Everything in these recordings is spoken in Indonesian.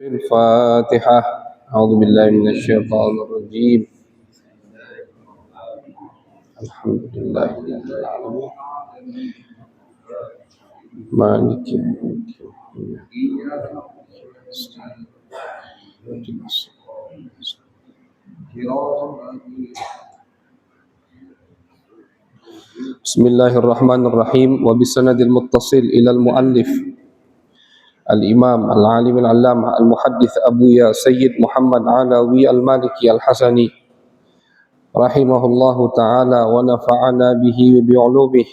الفاتحة. أعوذ بالله من الشيطان الرجيم. الحمد لله رب العالمين مالك يوم الدين. بسم الله الرحمن الرحيم. وبسند المتصل إلى المؤلف الإمام العالم العلامة المحدث أبو يا سيد محمد علوي المالكي الحسني رحمه الله تعالى ونفعنا به بعلومه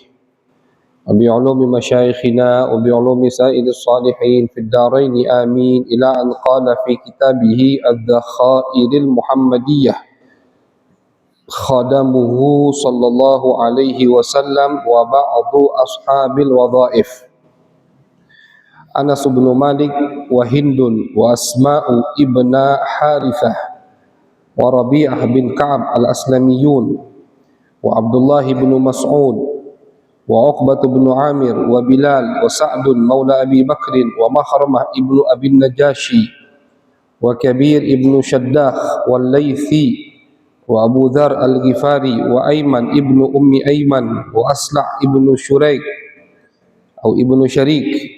وبعلوم مشايخنا وبعلوم سائر الصالحين في الدارين آمين. إلى أن قال في كتابه الذخائر المحمدية خدمه صلى الله عليه وسلم وبعض أصحاب الوظائف أنس بن مالك وهند وأسماء ابن حارثة وربيعة بن كعب الأسلميون وعبد الله بن مسعود وعقبة بن عامر وبلال وسعد مولى أبي بكر ومخرمة ابن أبي النجاشي وكبير ابن شداخ والليثي وأبو ذر الغفاري وأيمن ابن أم أيمن وأسلع ابن شريك أو ابن شريك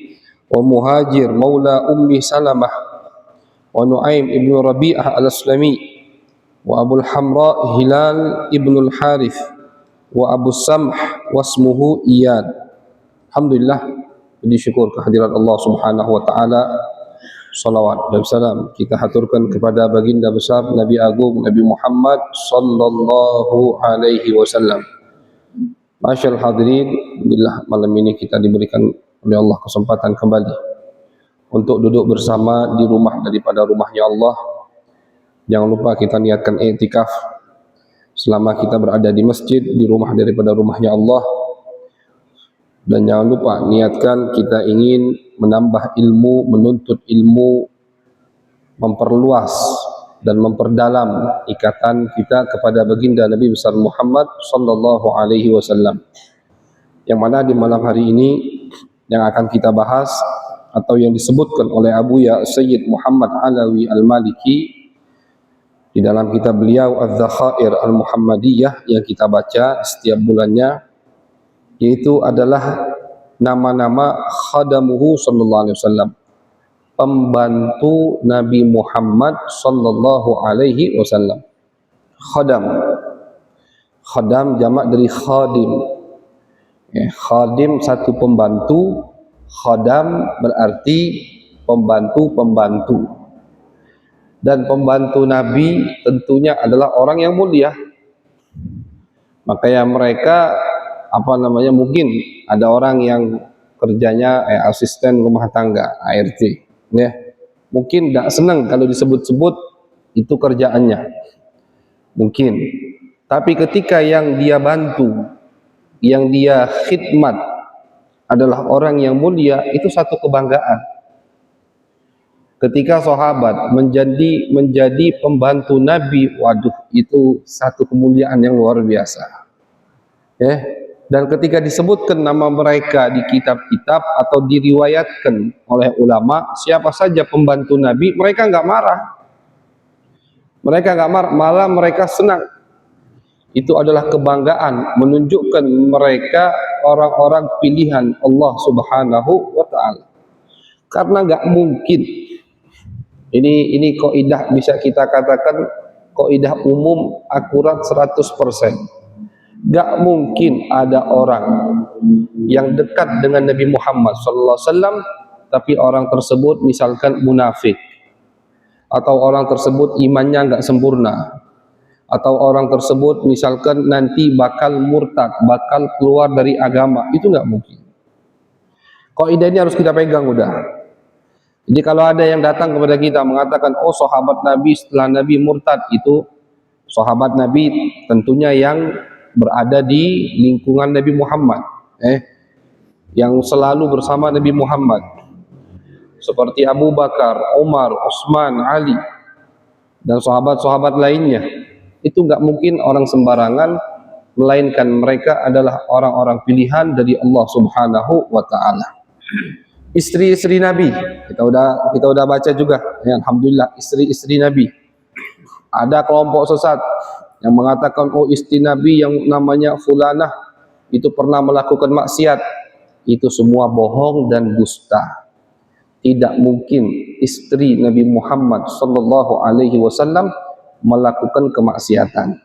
ومهاجر مولى أم سلمة ونعيم ابن ربيعة الأسلمي وأبو الحمراء هلال ابن الحارث وأبو السمح واسمه إياد. Alhamdulillah, puji syukur kehadirat Allah Subhanahu wa taala. Salawat dan salam kita haturkan kepada baginda besar Nabi Agung Nabi Muhammad sallallahu alaihi wasallam. Masyaallah hadirin, alhamdulillah malam ini kita diberikan oleh Allah kesempatan kembali untuk duduk bersama di rumah daripada rumahnya Allah. Jangan lupa kita niatkan i'tikaf selama kita berada di masjid, di rumah daripada rumahnya Allah. Dan jangan lupa niatkan kita ingin menambah ilmu, menuntut ilmu, memperluas dan memperdalam ikatan kita kepada baginda Nabi besar Muhammad sallallahu alaihi wasallam. Yang mana di malam hari ini yang akan kita bahas atau yang disebutkan oleh Abu Ya Sayyid Muhammad Alawi Al-Maliki di dalam kitab beliau Az-Zakhair Al-Muhammadiyah yang kita baca setiap bulannya, yaitu adalah nama-nama khadamuhu sallallahu alaihi wasallam, pembantu Nabi Muhammad sallallahu alaihi wasallam. Khadam, khadam jamak dari khadim. Khadim satu pembantu, khadam berarti pembantu-pembantu. Dan pembantu Nabi tentunya adalah orang yang mulia. Makanya mereka mungkin ada orang yang kerjanya asisten rumah tangga ART, ya. Mungkin tidak senang kalau disebut-sebut itu kerjaannya, mungkin. Tapi ketika yang dia bantu, yang dia khidmat adalah orang yang mulia, itu satu kebanggaan. Ketika sahabat menjadi pembantu Nabi, waduh, itu satu kemuliaan yang luar biasa, ya. Dan ketika disebutkan nama mereka di kitab-kitab atau diriwayatkan oleh ulama, siapa saja pembantu Nabi, mereka enggak marah. Mereka enggak marah, malah mereka senang. Itu adalah kebanggaan, menunjukkan mereka orang-orang pilihan Allah Subhanahu wa taala. Karena enggak mungkin, ini kaidah bisa kita katakan kaidah umum akurat 100%. Gak mungkin ada orang yang dekat dengan Nabi Muhammad SAW tapi orang tersebut misalkan munafik, atau orang tersebut imannya gak sempurna, atau orang tersebut misalkan nanti bakal murtad, bakal keluar dari agama. Itu gak mungkin. Kaidah ini harus kita pegang udah. Jadi kalau ada yang datang kepada kita mengatakan, oh sahabat Nabi setelah Nabi murtad, itu sahabat Nabi tentunya yang berada di lingkungan Nabi Muhammad, yang selalu bersama Nabi Muhammad, seperti Abu Bakar, Umar, Utsman, Ali dan sahabat-sahabat lainnya. Itu enggak mungkin orang sembarangan, melainkan mereka adalah orang-orang pilihan dari Allah Subhanahu wa taala. Istri-istri Nabi kita udah baca juga ya, alhamdulillah istri-istri Nabi. Ada kelompok sesat yang mengatakan oh istri Nabi yang namanya fulanah itu pernah melakukan maksiat. Itu semua bohong dan dusta. Tidak mungkin istri Nabi Muhammad sallallahu alaihi wasallam melakukan kemaksiatan.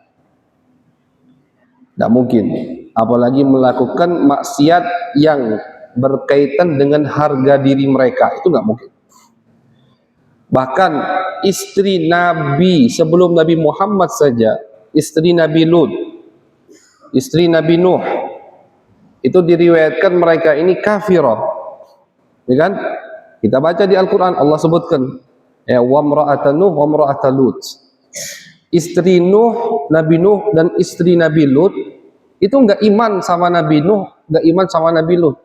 Tidak mungkin, apalagi melakukan maksiat yang berkaitan dengan harga diri mereka, itu nggak mungkin. Bahkan istri Nabi sebelum Nabi Muhammad saja, istri Nabi Lut, istri Nabi Nuh, itu diriwayatkan mereka ini kafirah, ya kan? Kita baca di Al-Quran Allah sebutkan, ya wa imra'atan Nuh wa imra'atan Lut. Istri Nuh, Nabi Nuh dan istri Nabi Lut itu nggak iman sama Nabi Nuh, nggak iman sama Nabi Lut,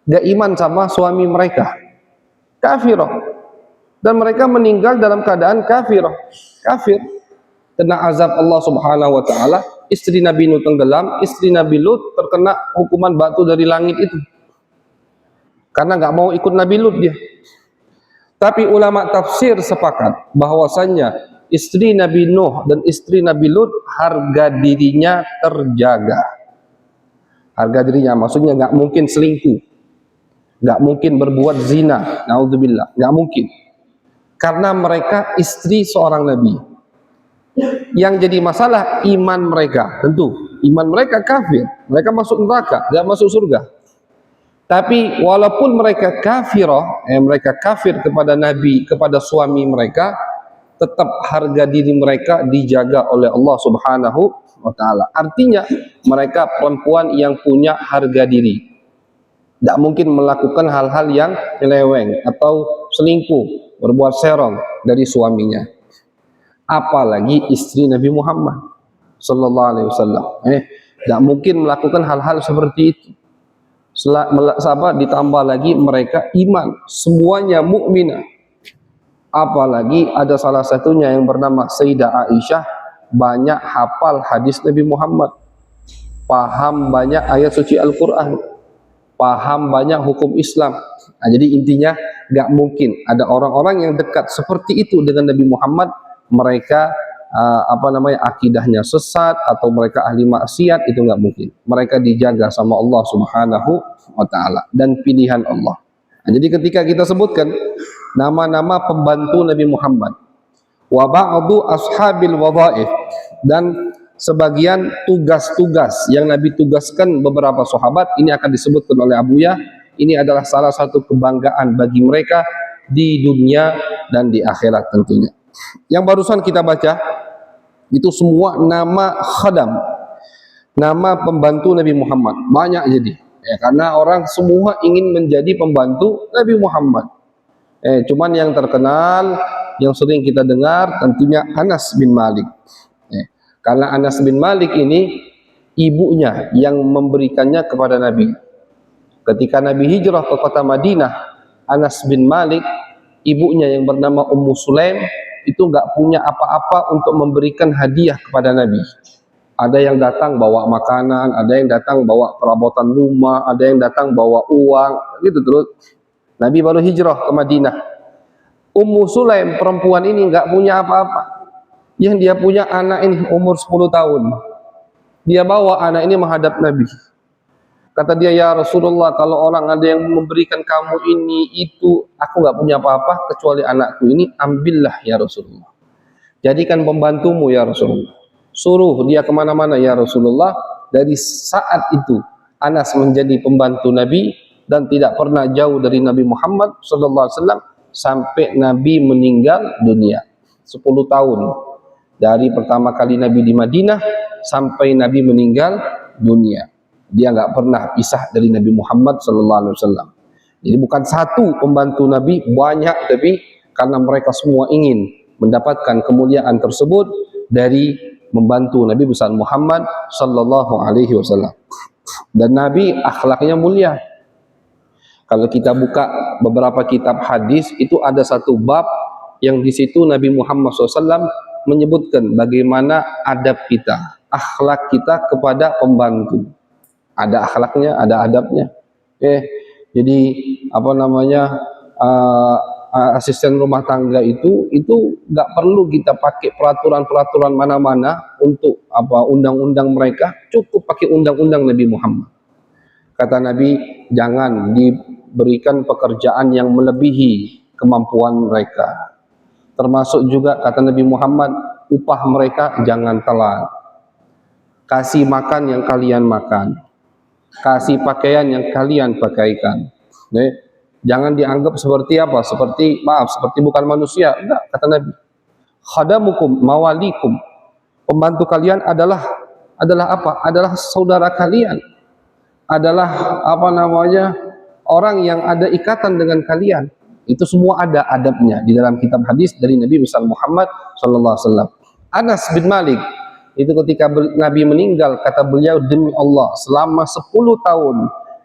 nggak iman sama suami mereka, kafirah, dan mereka meninggal dalam keadaan kafir, kena azab Allah Subhanahu Wa Taala. Istri Nabi Nuh tenggelam, istri Nabi Lut terkena hukuman batu dari langit itu, karena nggak mau ikut Nabi Lut dia. Tapi ulama tafsir sepakat bahwasannya istri Nabi Nuh dan istri Nabi Lut harga dirinya terjaga. Harga dirinya maksudnya nggak mungkin selingkuh, nggak mungkin berbuat zina, naudzubillah, nggak mungkin. Karena mereka istri seorang Nabi. Yang jadi masalah iman mereka, tentu iman mereka kafir, mereka masuk neraka, nggak masuk surga. Tapi walaupun mereka kafirah, mereka kafir kepada Nabi, kepada suami mereka, tetap harga diri mereka dijaga oleh Allah Subhanahu Wa Taala. Artinya mereka perempuan yang punya harga diri, tidak mungkin melakukan hal-hal yang nyeleweng atau selingkuh, berbuat serong dari suaminya. Apalagi istri Nabi Muhammad Sallallahu Alaihi Wasallam, tidak mungkin melakukan hal-hal seperti itu. Ditambah lagi mereka iman, semuanya mukminah. Apalagi ada salah satunya yang bernama Sayyidah Aisyah, banyak hafal hadis Nabi Muhammad, paham banyak ayat suci Al-Quran, paham banyak hukum Islam. Nah, jadi intinya gak mungkin ada orang-orang yang dekat seperti itu dengan Nabi Muhammad, mereka akidahnya sesat atau mereka ahli maksiat, itu nggak mungkin. Mereka dijaga sama Allah Subhanahu Wa Taala dan pilihan Allah. Nah, jadi ketika kita sebutkan nama-nama pembantu Nabi Muhammad, wa ba'du ashabil wadhaif, dan sebagian tugas-tugas yang Nabi tugaskan beberapa sahabat, ini akan disebutkan oleh Abuya. Ini adalah salah satu kebanggaan bagi mereka di dunia dan di akhirat tentunya. Yang barusan kita baca itu semua nama khadam, nama pembantu Nabi Muhammad, banyak jadi ya, karena orang semua ingin menjadi pembantu Nabi Muhammad. Cuman yang terkenal, yang sering kita dengar tentunya Anas bin Malik. Karena Anas bin Malik ini ibunya yang memberikannya kepada Nabi. Ketika Nabi hijrah ke kota Madinah, Anas bin Malik, ibunya yang bernama Ummu Sulaim, itu nggak punya apa-apa untuk memberikan hadiah kepada Nabi. Ada yang datang bawa makanan, ada yang datang bawa perabotan rumah, ada yang datang bawa uang, gitu terus. Nabi baru hijrah ke Madinah. Ummu Sulaim perempuan ini nggak punya apa-apa. Yang dia punya anak ini umur 10 tahun. Dia bawa anak ini menghadap Nabi. Kata dia, ya Rasulullah, kalau orang ada yang memberikan kamu ini, itu, aku nggak punya apa-apa kecuali anakku ini, ambillah ya Rasulullah. Jadikan pembantumu ya Rasulullah. Suruh dia kemana-mana ya Rasulullah. Dari saat itu, Anas menjadi pembantu Nabi dan tidak pernah jauh dari Nabi Muhammad SAW sampai Nabi meninggal dunia. 10 tahun. Dari pertama kali Nabi di Madinah sampai Nabi meninggal dunia. Dia nggak pernah pisah dari Nabi Muhammad SAW. Jadi bukan satu pembantu Nabi, banyak, tapi karena mereka semua ingin mendapatkan kemuliaan tersebut dari membantu Nabi besar Muhammad SAW. Dan Nabi akhlaknya mulia. Kalau kita buka beberapa kitab hadis, itu ada satu bab yang di situ Nabi Muhammad SAW menyebutkan bagaimana adab kita, akhlak kita kepada pembantu. Ada akhlaknya, ada adabnya. Jadi asisten rumah tangga itu nggak perlu kita pakai peraturan-peraturan mana-mana untuk undang-undang mereka, cukup pakai undang-undang Nabi Muhammad. Kata Nabi, jangan diberikan pekerjaan yang melebihi kemampuan mereka. Termasuk juga kata Nabi Muhammad, upah mereka jangan telat. Kasih makan yang kalian makan, kasih pakaian yang kalian pakaikan. Jangan dianggap seperti apa? Seperti bukan manusia. Enggak, kata Nabi. Khadamukum mawalikum. Pembantu kalian adalah apa? Adalah saudara kalian. Adalah orang yang ada ikatan dengan kalian. Itu semua ada adabnya di dalam kitab hadis dari Nabi besar Muhammad sallallahu alaihi wasallam. Anas bin Malik itu ketika Nabi meninggal, kata beliau, demi Allah, selama 10 tahun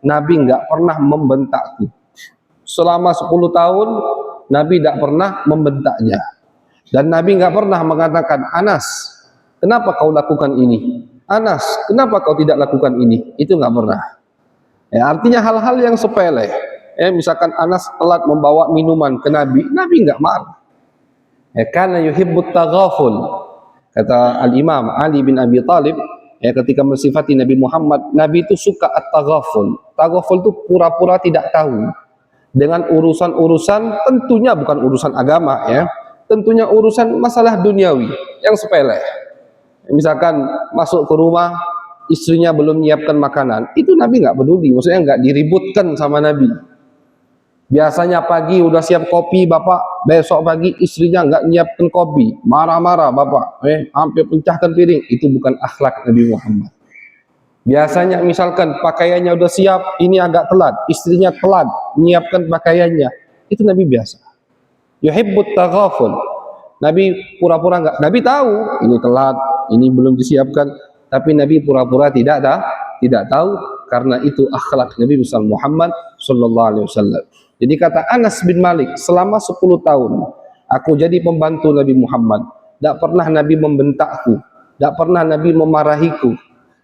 Nabi enggak pernah membentakku. Selama 10 tahun Nabi tidak pernah membentaknya, dan Nabi nggak pernah mengatakan, Anas, kenapa kau lakukan ini? Anas, kenapa kau tidak lakukan ini? Itu nggak pernah. Artinya hal-hal yang sepele. Misalkan Anas telat membawa minuman ke Nabi, Nabi nggak marah. Karena yuhibbut taghaful. Kata Al-Imam Ali bin Abi Thalib, ketika mensifati Nabi Muhammad, Nabi itu suka at-taghaful. Taghaful itu pura-pura tidak tahu dengan urusan-urusan, tentunya bukan urusan agama, tentunya urusan masalah duniawi yang sepele. Misalkan masuk ke rumah, istrinya belum menyiapkan makanan, itu Nabi nggak peduli, maksudnya nggak diributkan sama Nabi. Biasanya pagi udah siap kopi bapak, besok pagi istrinya nggak nyiapkan kopi, marah-marah bapak, hampir pecahkan piring. Itu bukan akhlak Nabi Muhammad. Biasanya misalkan pakaiannya udah siap, ini agak telat, istrinya telat menyiapkan pakaiannya, itu Nabi biasa. Yuhibbut taghaful. Nabi pura-pura enggak, Nabi tahu ini telat, ini belum disiapkan, tapi Nabi pura-pura tidak tahu, karena itu akhlak Nabi besar Muhammad sallallahu alaihi wasallam. Jadi kata Anas bin Malik, selama 10 tahun aku jadi pembantu Nabi Muhammad, tidak pernah Nabi membentakku, tidak pernah Nabi memarahiku.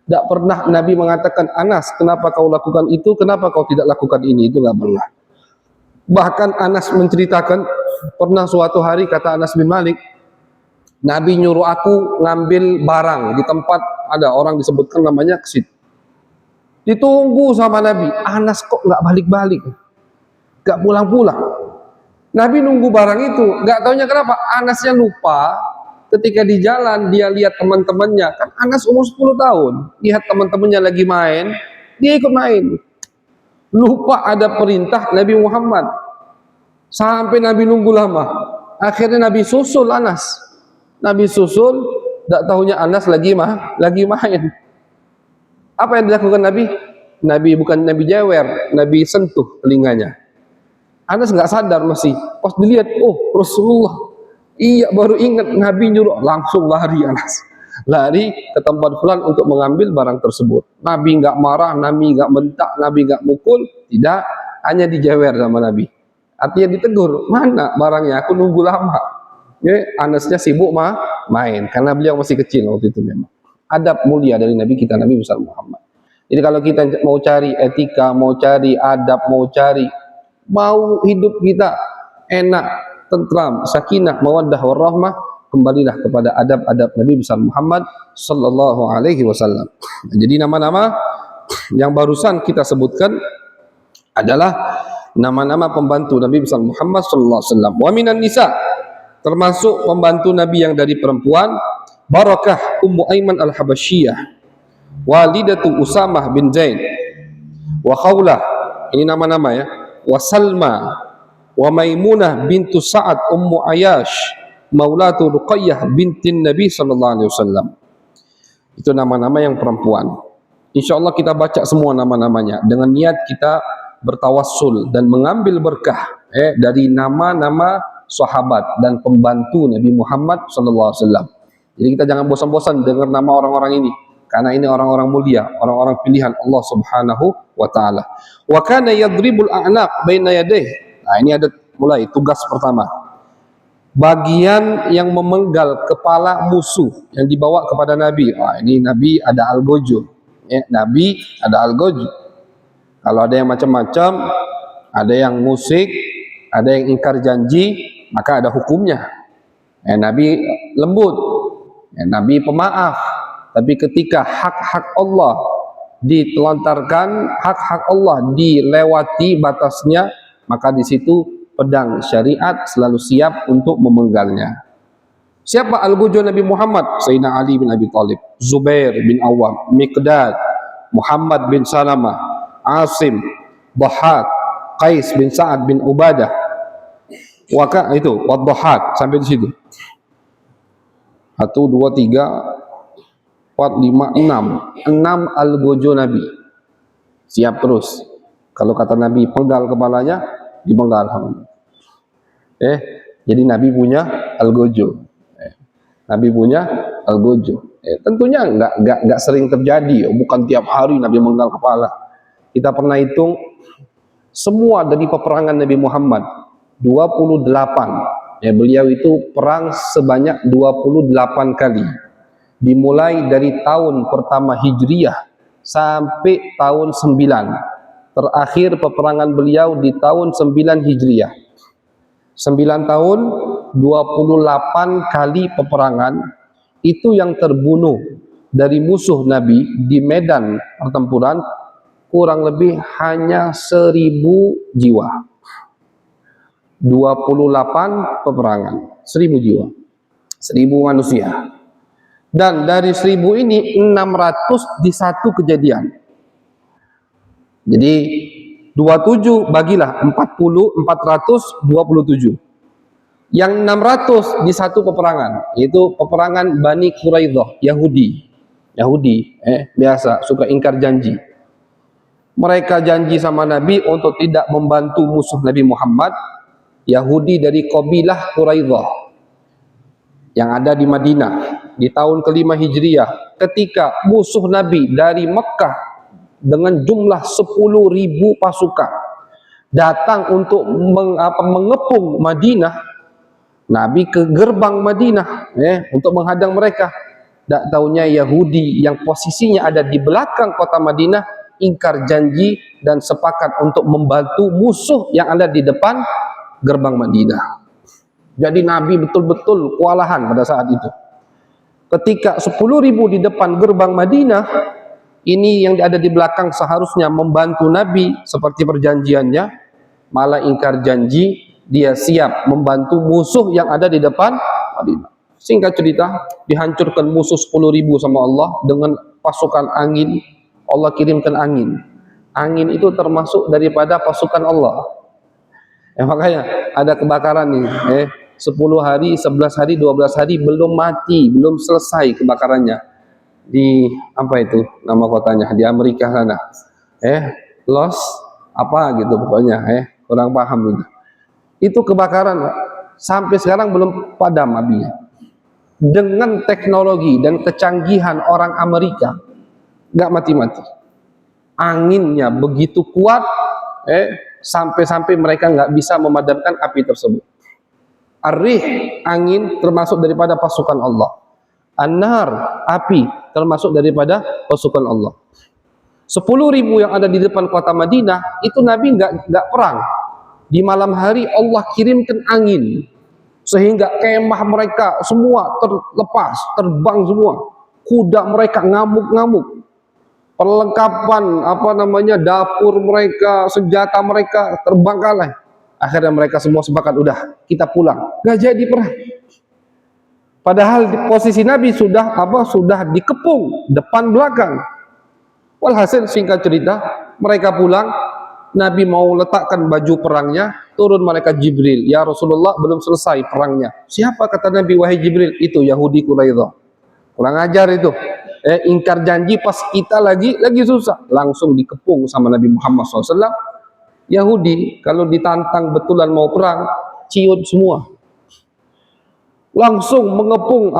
Tidak pernah Nabi mengatakan, Anas, kenapa kau lakukan itu, kenapa kau tidak lakukan ini. Itu nggak pernah. Bahkan Anas menceritakan, pernah suatu hari, kata Anas bin Malik, Nabi nyuruh aku ngambil barang di tempat ada orang disebutkan namanya Ksid. Ditunggu sama Nabi, Anas kok nggak balik-balik, nggak pulang-pulang. Nabi nunggu barang itu, nggak taunya kenapa, Anasnya lupa. Ketika di jalan dia lihat teman-temannya, kan Anas umur 10 tahun, lihat teman-temannya lagi main, dia ikut main. Lupa ada perintah Nabi Muhammad. Sampai Nabi nunggu lama. Akhirnya Nabi susul Anas. Nabi susul, tidak tahunya Anas lagi main. Apa yang dilakukan Nabi? Nabi bukan Nabi jewer, Nabi sentuh telinganya. Anas nggak sadar masih. Pas dilihat, oh Rasulullah. Iya, baru ingat Nabi nyuruh, langsung lari Anas. Lari ke tempat fulan untuk mengambil barang tersebut. Nabi nggak marah, Nabi nggak bentak, Nabi nggak mukul, tidak, hanya dijewer sama Nabi. Artinya ditegur, mana barangnya, aku nunggu lama. Anasnya sibuk main, karena beliau masih kecil waktu itu memang. Adab mulia dari Nabi kita, Nabi besar Muhammad. Jadi kalau kita mau cari etika, mau cari adab, mau hidup kita enak, tentram, sakinah, mawaddah, warahmah, kembalilah kepada adab-adab Nabi besar Muhammad sallallahu alaihi wasallam. Jadi nama-nama yang barusan kita sebutkan adalah nama-nama pembantu Nabi besar Muhammad sallallahu alaihi wasallam. Wa minan nisa, termasuk pembantu Nabi yang dari perempuan, Barakah Ummu Aiman al-Habasyiyah, walidatu Usamah bin Zaid, wa Khawlah, ini nama-nama ya, wa Salma, wa Maimunah bintu Sa'ad Ummu Ayash maulatu Ruqayyah bintin Nabi sallallahu alaihi wasallam. Itu nama-nama yang perempuan. Insyaallah kita baca semua nama-namanya dengan niat kita bertawassul dan mengambil berkah dari nama-nama sahabat dan pembantu Nabi Muhammad sallallahu alaihi wasallam. Jadi kita jangan bosan-bosan dengar nama orang-orang ini, karena ini orang-orang mulia, orang-orang pilihan Allah Subhanahu wa taala. Wa kana yadribul a'naq baina yadayhi. Nah, ini ada mulai tugas pertama. Bagian yang memenggal kepala musuh yang dibawa kepada Nabi. Ini Nabi ada algojo. Nabi ada algojo. Kalau ada yang macam-macam, ada yang musik, ada yang ingkar janji, maka ada hukumnya. Nabi lembut, Nabi pemaaf. Tapi ketika hak-hak Allah ditelantarkan, hak-hak Allah dilewati batasnya, maka di situ pedang syariat selalu siap untuk memenggalnya. Siapa al-gujo Nabi Muhammad? Sayyidina Ali bin Abi Thalib, Zubair bin Awam, Miqdad, Muhammad bin Salamah, Asim, Dhahak, Qais bin Sa'ad bin Ubadah, Waka itu, Wadhahak, sampai di situ. 1, 2, 3, 4, 5, 6. 6 al-gojo Nabi. Siap terus. Kalau kata Nabi penggal kepalanya, dipenggal. Jadi Nabi punya al-gojo. Nabi punya al-gojo. Tentunya enggak sering terjadi, bukan tiap hari Nabi menggal kepala. Kita pernah hitung semua dari peperangan Nabi Muhammad 28. Beliau itu perang sebanyak 28 kali. Dimulai dari tahun pertama Hijriyah sampai tahun 9. Terakhir peperangan beliau di tahun 9 Hijriyah. 9 tahun, 28 kali peperangan. Itu yang terbunuh dari musuh Nabi di medan pertempuran kurang lebih hanya 1.000 jiwa. 28 peperangan, 1.000 jiwa, 1.000 manusia. Dan dari 1.000 ini 600 di satu kejadian. Jadi 27 bagilah 40, 427. Yang 600 di satu peperangan, yaitu peperangan Bani Quraidah, Yahudi, biasa suka ingkar janji. Mereka janji sama Nabi untuk tidak membantu musuh Nabi Muhammad, Yahudi dari kabilah Quraidah yang ada di Madinah di tahun ke-5 Hijriah. Ketika musuh Nabi dari Mekah dengan jumlah 10.000 pasukan datang untuk mengepung Madinah, Nabi ke gerbang Madinah untuk menghadang mereka. Tak taunya Yahudi yang posisinya ada di belakang kota Madinah ingkar janji dan sepakat untuk membantu musuh yang ada di depan gerbang Madinah. Jadi Nabi betul-betul kewalahan pada saat itu. Ketika 10.000 di depan gerbang Madinah, ini yang ada di belakang seharusnya membantu Nabi seperti perjanjiannya, malah ingkar janji. Dia siap membantu musuh yang ada di depan Madinah. Singkat cerita, dihancurkan musuh 10.000 sama Allah dengan pasukan angin. Allah kirimkan angin. Angin itu termasuk daripada pasukan Allah. Makanya ada kebakaran nih. 10 hari, 11 hari, 12 hari belum mati, belum selesai kebakarannya. Di apa itu nama kotanya? Di Amerika sana. Los apa gitu pokoknya. Kurang paham juga. Itu kebakaran sampai sekarang belum padam apinya. Dengan teknologi dan kecanggihan orang Amerika, nggak mati-mati. Anginnya begitu kuat, sampai-sampai mereka nggak bisa memadamkan api tersebut. Ar-rih, angin termasuk daripada pasukan Allah. An-nar, api termasuk daripada pasukan Allah. 10.000 yang ada di depan kota Madinah itu Nabi nggak perang. Di malam hari Allah kirimkan angin sehingga kemah mereka semua terlepas, terbang semua. Kuda mereka ngamuk-ngamuk. Perlengkapan dapur mereka, senjata mereka terbengkalai. Akhirnya mereka semua sepakat, udah kita pulang. Gak jadi perang. Padahal di posisi Nabi sudah dikepung depan belakang. Walhasil singkat cerita, mereka pulang. Nabi mau letakkan baju perangnya, turun malaikat Jibril. Ya Rasulullah, belum selesai perangnya. Siapa kata Nabi? Wahai Jibril, itu Yahudi Quraidah. Kurang ajar itu. Ingkar janji pas kita lagi susah. Langsung dikepung sama Nabi Muhammad SAW. Yahudi kalau ditantang betulan mau perang, ciut semua. Langsung mengepung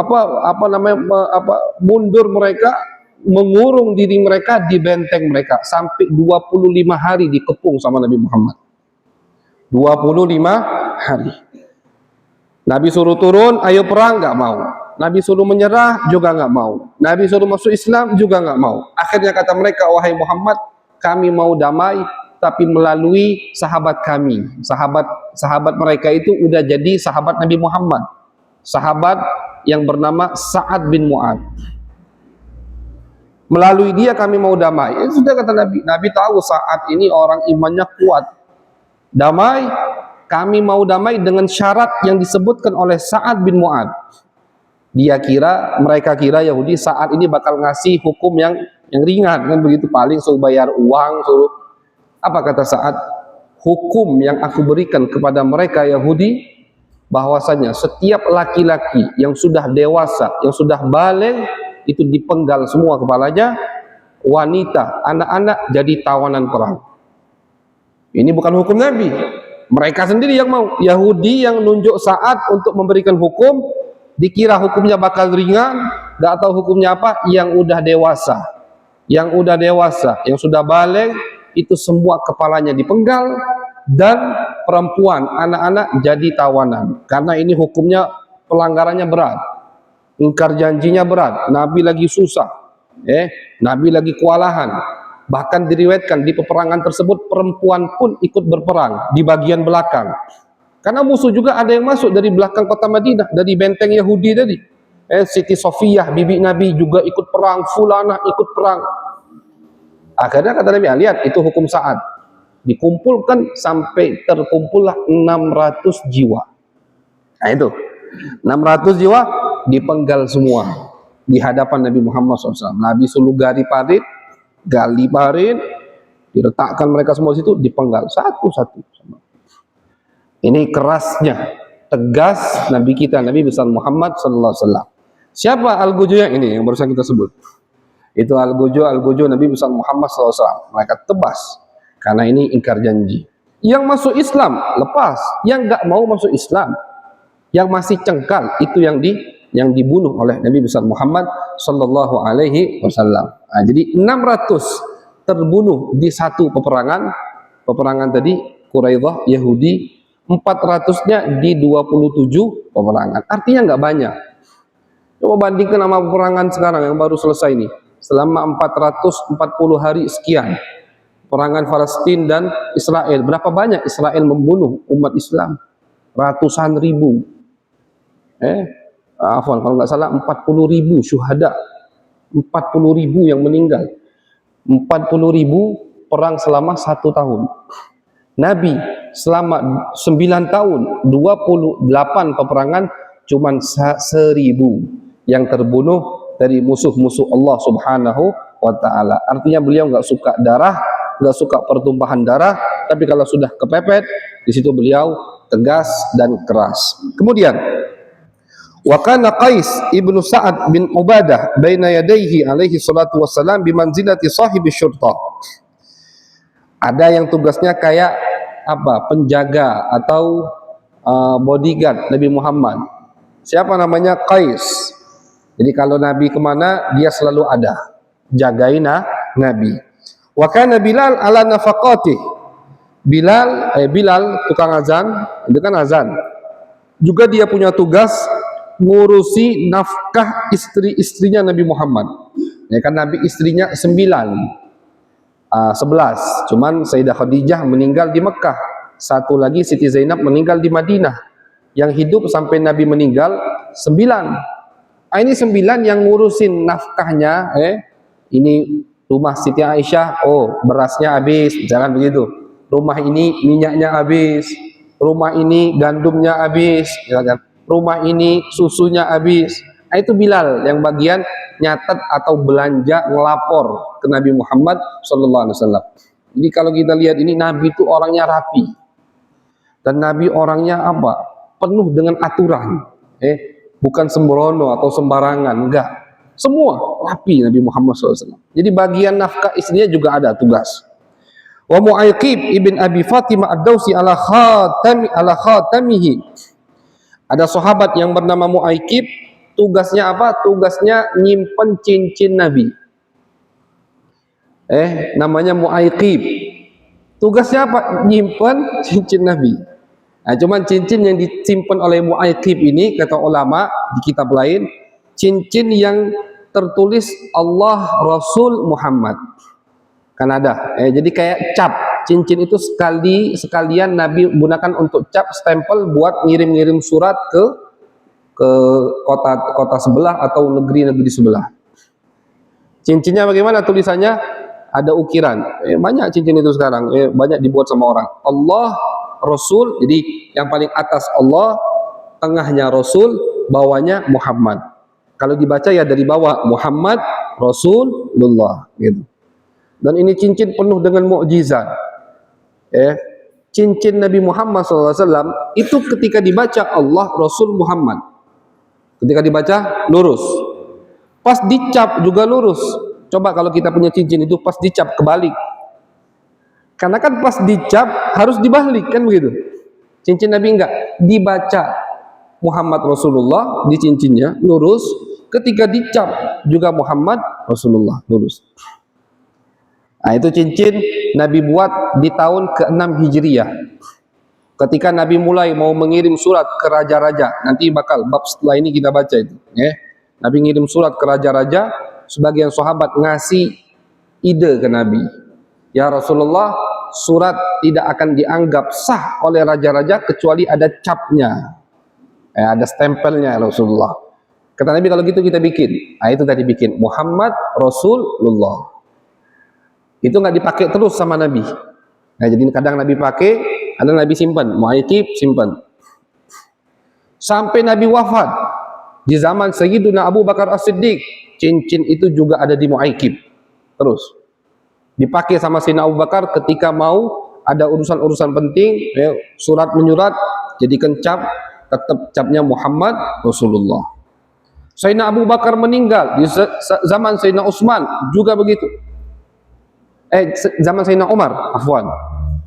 mundur mereka, mengurung diri mereka di benteng mereka sampai 25 hari dikepung sama Nabi Muhammad. 25 hari. Nabi suruh turun, ayo perang, nggak mau. Nabi suruh menyerah, juga nggak mau. Nabi suruh masuk Islam, juga nggak mau. Akhirnya kata mereka, wahai Muhammad, kami mau damai, tapi melalui sahabat kami. Sahabat mereka itu udah jadi sahabat Nabi Muhammad. Sahabat yang bernama Sa'ad bin Mu'ad. Melalui dia kami mau damai. Ya, sudah kata Nabi. Nabi tahu Sa'ad ini orang imannya kuat. Damai, kami mau damai dengan syarat yang disebutkan oleh Sa'ad bin Mu'ad. Mereka kira Yahudi Sa'ad ini bakal ngasih hukum yang ringan, kan begitu, paling suruh bayar uang, suruh apa kata Sa'ad? Hukum yang aku berikan kepada mereka Yahudi, bahwasanya setiap laki-laki yang sudah dewasa, yang sudah baligh, itu dipenggal semua kepalanya, wanita, anak-anak jadi tawanan perang. Ini bukan hukum Nabi, mereka sendiri yang mau. Yahudi yang nunjuk Sa'ad untuk memberikan hukum, dikira hukumnya bakal ringan, gak tahu hukumnya apa. Yang udah dewasa, yang sudah baligh, itu semua kepalanya dipenggal, dan perempuan, anak-anak jadi tawanan. Karena ini hukumnya, pelanggarannya berat, ingkar janjinya berat, Nabi lagi susah, Nabi lagi kewalahan. Bahkan diriwayatkan di peperangan tersebut perempuan pun ikut berperang di bagian belakang. Karena musuh juga ada yang masuk dari belakang kota Madinah, dari benteng Yahudi tadi. Siti Sofiyah, bibi Nabi juga ikut perang, Fulanah ikut perang. Akhirnya kata Nabi, lihat itu hukum Sa'ad. Dikumpulkan sampai terkumpullah 600 jiwa. Nah itu, 600 jiwa dipenggal semua di hadapan Nabi Muhammad SAW. Nabi suruh gali parit, diletakkan mereka semua situ, dipenggal satu-satu. Ini kerasnya, tegas Nabi kita, Nabi besar Muhammad sallallahu alaihi wasallam. Siapa Al-Gojo yang ini yang barusan kita sebut? Itu Al-Gojo Nabi besar Muhammad sallallahu alaihi wasallam. Mereka tebas karena ini ingkar janji. Yang masuk Islam lepas, yang enggak mau masuk Islam, yang masih cengkal, itu yang dibunuh oleh Nabi besar Muhammad sallallahu alaihi wasallam. Nah, jadi 600 terbunuh di satu peperangan tadi Quraidah Yahudi. 400-nya di 27 peperangan. Artinya nggak banyak. Coba bandingkan sama peperangan sekarang yang baru selesai ini. Selama 440 hari sekian. Peperangan Palestina dan Israel. Berapa banyak Israel membunuh umat Islam? Ratusan ribu. Kalau nggak salah 40.000 syuhada. 40.000 yang meninggal. 40.000 perang selama 1 tahun. Nabi selama 9 tahun 28 peperangan cuman 1.000 yang terbunuh dari musuh-musuh Allah Subhanahu wa ta'ala. Artinya beliau nggak suka darah, nggak suka pertumpahan darah, tapi kalau sudah kepepet, di situ beliau tegas dan keras. Kemudian wa kana Qais ibnu Sa'ad bin Ubadah baina yadayhi alaihi salatu wassalam bimanzilati sahibi syurta. Ada yang tugasnya kayak penjaga atau bodyguard Nabi Muhammad. Siapa namanya? Qais. Jadi kalau Nabi kemana, dia selalu ada, jagain Nabi. Wa kana Bilal ala nafaqati. Bilal tukang azan, itu kan azan. Juga dia punya tugas ngurusi nafkah istri-istrinya Nabi Muhammad. Ya kan Nabi istrinya 9. 11, cuman Sayyidah Khadijah meninggal di Mekah, satu lagi Siti Zainab meninggal di Madinah. Yang hidup sampai Nabi meninggal 9. Ini 9 yang ngurusin nafkahnya. Ini rumah Siti Aisyah, berasnya habis, jangan begitu. Rumah ini minyaknya habis, rumah ini gandumnya habis, rumah ini susunya habis. Itu Bilal yang bagian nyatet atau belanja, ngelapor ke Nabi Muhammad sallallahu alaihi wasallam. Jadi kalau kita lihat ini, Nabi itu orangnya rapi. Dan Nabi orangnya penuh dengan aturan. Bukan sembrono atau sembarangan, enggak. Semua rapi Nabi Muhammad SAW. Jadi bagian nafkah istrinya juga ada tugas. Wa Mu'aqib ibn Abi Fatimah ad-Dawsi ala khatamihi. Ada sahabat yang bernama Mu'aqib. Tugasnya apa? Tugasnya nyimpen cincin Nabi. Namanya Mu'aqib. Tugasnya apa? Nyimpen cincin Nabi. Nah, cuman cincin yang disimpan oleh Mu'aqib ini, kata ulama di kitab lain, cincin yang tertulis Allah Rasul Muhammad. Kan ada. Jadi kayak cincin itu sekalian Nabi gunakan untuk cap stempel buat ngirim-ngirim surat ke kota sebelah atau negeri-negeri sebelah. Cincinnya bagaimana tulisannya? Ada ukiran. Banyak cincin itu sekarang, banyak dibuat sama orang. Allah, Rasul, jadi yang paling atas Allah, tengahnya Rasul, bawahnya Muhammad. Kalau dibaca ya dari bawah Muhammad Rasulullah gitu. Dan ini cincin penuh dengan mukjizat. Cincin Nabi Muhammad SAW itu ketika dibaca Allah Rasul Muhammad. Ketika dibaca lurus. Pas dicap juga lurus. Coba kalau kita punya cincin itu pas dicap kebalik. Karena kan pas dicap harus dibalik kan begitu. Cincin Nabi enggak, dibaca Muhammad Rasulullah di cincinnya lurus, ketika dicap juga Muhammad Rasulullah lurus. Nah, itu cincin Nabi buat di tahun ke-6 Hijriah. Ketika Nabi mulai mau mengirim surat ke raja-raja, nanti bakal bab setelah ini kita baca itu, ya. Nabi ngirim surat ke raja-raja, sebagian sahabat ngasih ide ke Nabi. Ya Rasulullah, surat tidak akan dianggap sah oleh raja-raja kecuali ada capnya. Ada stempelnya Rasulullah. Kata Nabi kalau gitu kita bikin. Nah, itu tadi bikin Muhammad Rasulullah. Itu nggak dipakai terus sama Nabi. Nah, jadi kadang Nabi pakai, kadang Nabi simpan, mu'aikib simpan. Sampai Nabi wafat di zaman Sayyiduna Abu Bakar As-Siddiq, cincin itu juga ada di mu'aikib. Terus dipakai sama Sayyidina Abu Bakar ketika mau ada urusan-urusan penting, surat menyurat, jadikan cap, tetap capnya Muhammad Rasulullah. Sayyidina Abu Bakar meninggal di zaman Sayyidina Utsman juga begitu. Zaman Sayyidina Umar, afwan.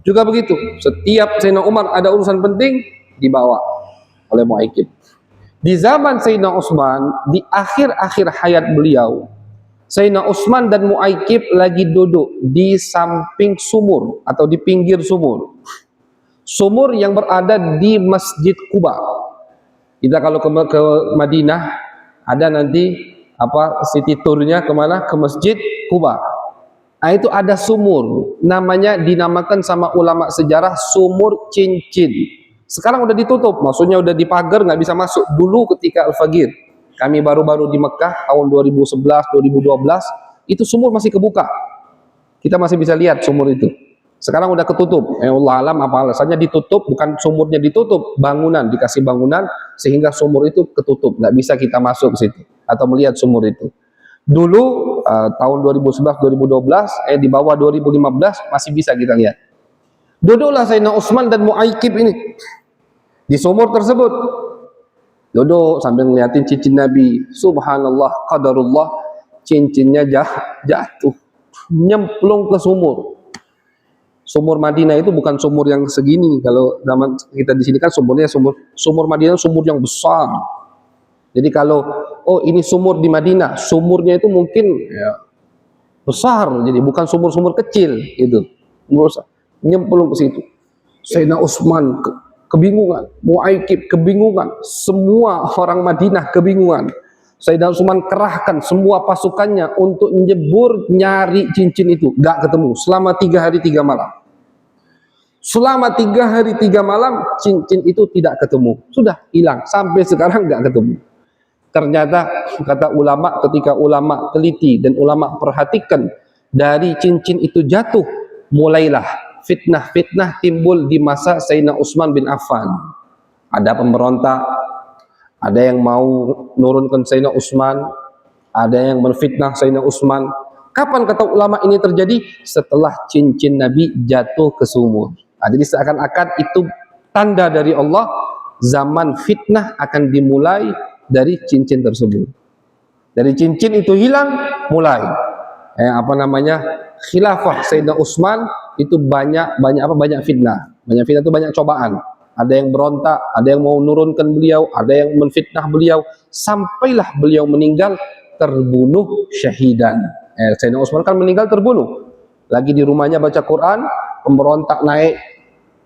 Juga begitu. Setiap Sayyidina Umar ada urusan penting dibawa oleh mu'aikib. Di zaman Sayyidina Utsman, di akhir-akhir hayat beliau, Sayyidina Utsman dan mu'aikib lagi duduk di samping sumur atau di pinggir sumur. Sumur yang berada di Masjid Quba. Kita kalau ke Madinah ada nanti city tournya kemana? Ke Masjid Quba. Nah, itu ada sumur, namanya dinamakan sama ulama sejarah sumur cincin. Sekarang udah ditutup, maksudnya udah dipagar, nggak bisa masuk. Dulu ketika Al-Fagir, kami baru-baru di Mekah tahun 2011, 2012, itu sumur masih kebuka. Kita masih bisa lihat sumur itu. Sekarang udah ketutup. Allah alam apa alasannya ditutup, bukan sumurnya ditutup, bangunan, dikasih bangunan sehingga sumur itu ketutup, nggak bisa kita masuk ke situ atau melihat sumur itu. Dulu tahun 2011 2012 di bawah 2015 masih bisa kita lihat. Duduklah Sayyidina Utsman dan mu'aikib ini di sumur tersebut. Duduk sambil ngeliatin cincin Nabi. Subhanallah, qadarullah, cincinnya jatuh, nyemplung ke sumur. Sumur Madinah itu bukan sumur yang segini. Kalau zaman kita di sini kan sumur Madinah sumur yang besar. Jadi kalau ini sumur di Madinah, sumurnya itu mungkin besar, jadi bukan sumur-sumur kecil itu. Nyemplung ke situ. Sayyidina Utsman kebingungan, mu'aikib kebingungan, semua orang Madinah kebingungan. Sayyidina Utsman kerahkan semua pasukannya untuk nyebur nyari cincin itu, gak ketemu selama 3 hari 3 malam. Selama 3 hari 3 malam cincin itu tidak ketemu, sudah hilang sampai sekarang gak ketemu. Ternyata kata ulama, ketika ulama teliti dan ulama perhatikan dari cincin itu jatuh, mulailah fitnah-fitnah timbul di masa Sayyidina Utsman bin Affan. Ada pemberontak, ada yang mau nurunkan Sayyidina Utsman, ada yang menfitnah Sayyidina Utsman. Kapan kata ulama ini terjadi? Setelah cincin Nabi jatuh ke sumur. Nah, jadi seakan-akan itu tanda dari Allah, zaman fitnah akan dimulai dari cincin tersebut. Dari cincin itu hilang, mulai khilafah Sayyidina Utsman itu banyak fitnah. Banyak fitnah itu banyak cobaan. Ada yang berontak, ada yang mau nurunkan beliau, ada yang menfitnah beliau, sampailah beliau meninggal terbunuh syahidan. Sayyidina Utsman kan meninggal terbunuh. Lagi di rumahnya baca Quran, pemberontak naik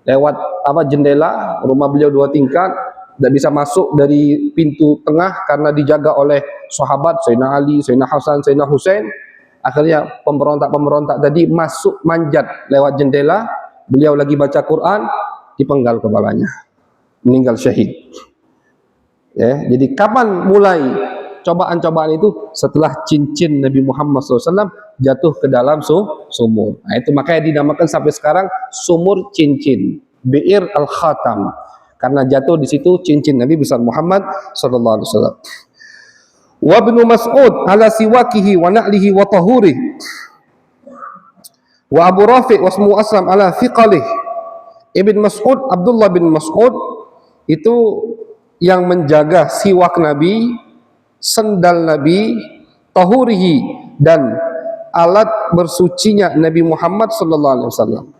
lewat jendela rumah beliau 2 tingkat, tidak bisa masuk dari pintu tengah karena dijaga oleh sahabat Sayyidina Ali, Sayyidina Hasan, Sayyidina Husain. Akhirnya pemberontak-pemberontak tadi masuk manjat lewat jendela, Beliau lagi baca Quran, dipenggal kepalanya, meninggal syahid. Ya, jadi kapan mulai cobaan-cobaan itu? Setelah cincin Nabi Muhammad SAW jatuh ke dalam sumur. Nah, itu makanya dinamakan sampai sekarang sumur cincin, Bi'ir al-Khatam, karena jatuh di situ cincin Nabi besar Muhammad SAW. Wa Ibnu Mas'ud ala siwakihi wa na'lihi wa tahurih. Wa Abu Rafi' wasmu Aslam ala fiqalih. Ibn Mas'ud, Abdullah bin Mas'ud itu yang menjaga siwak Nabi, sendal Nabi, tahurihi, dan alat bersucinya Nabi Muhammad SAW.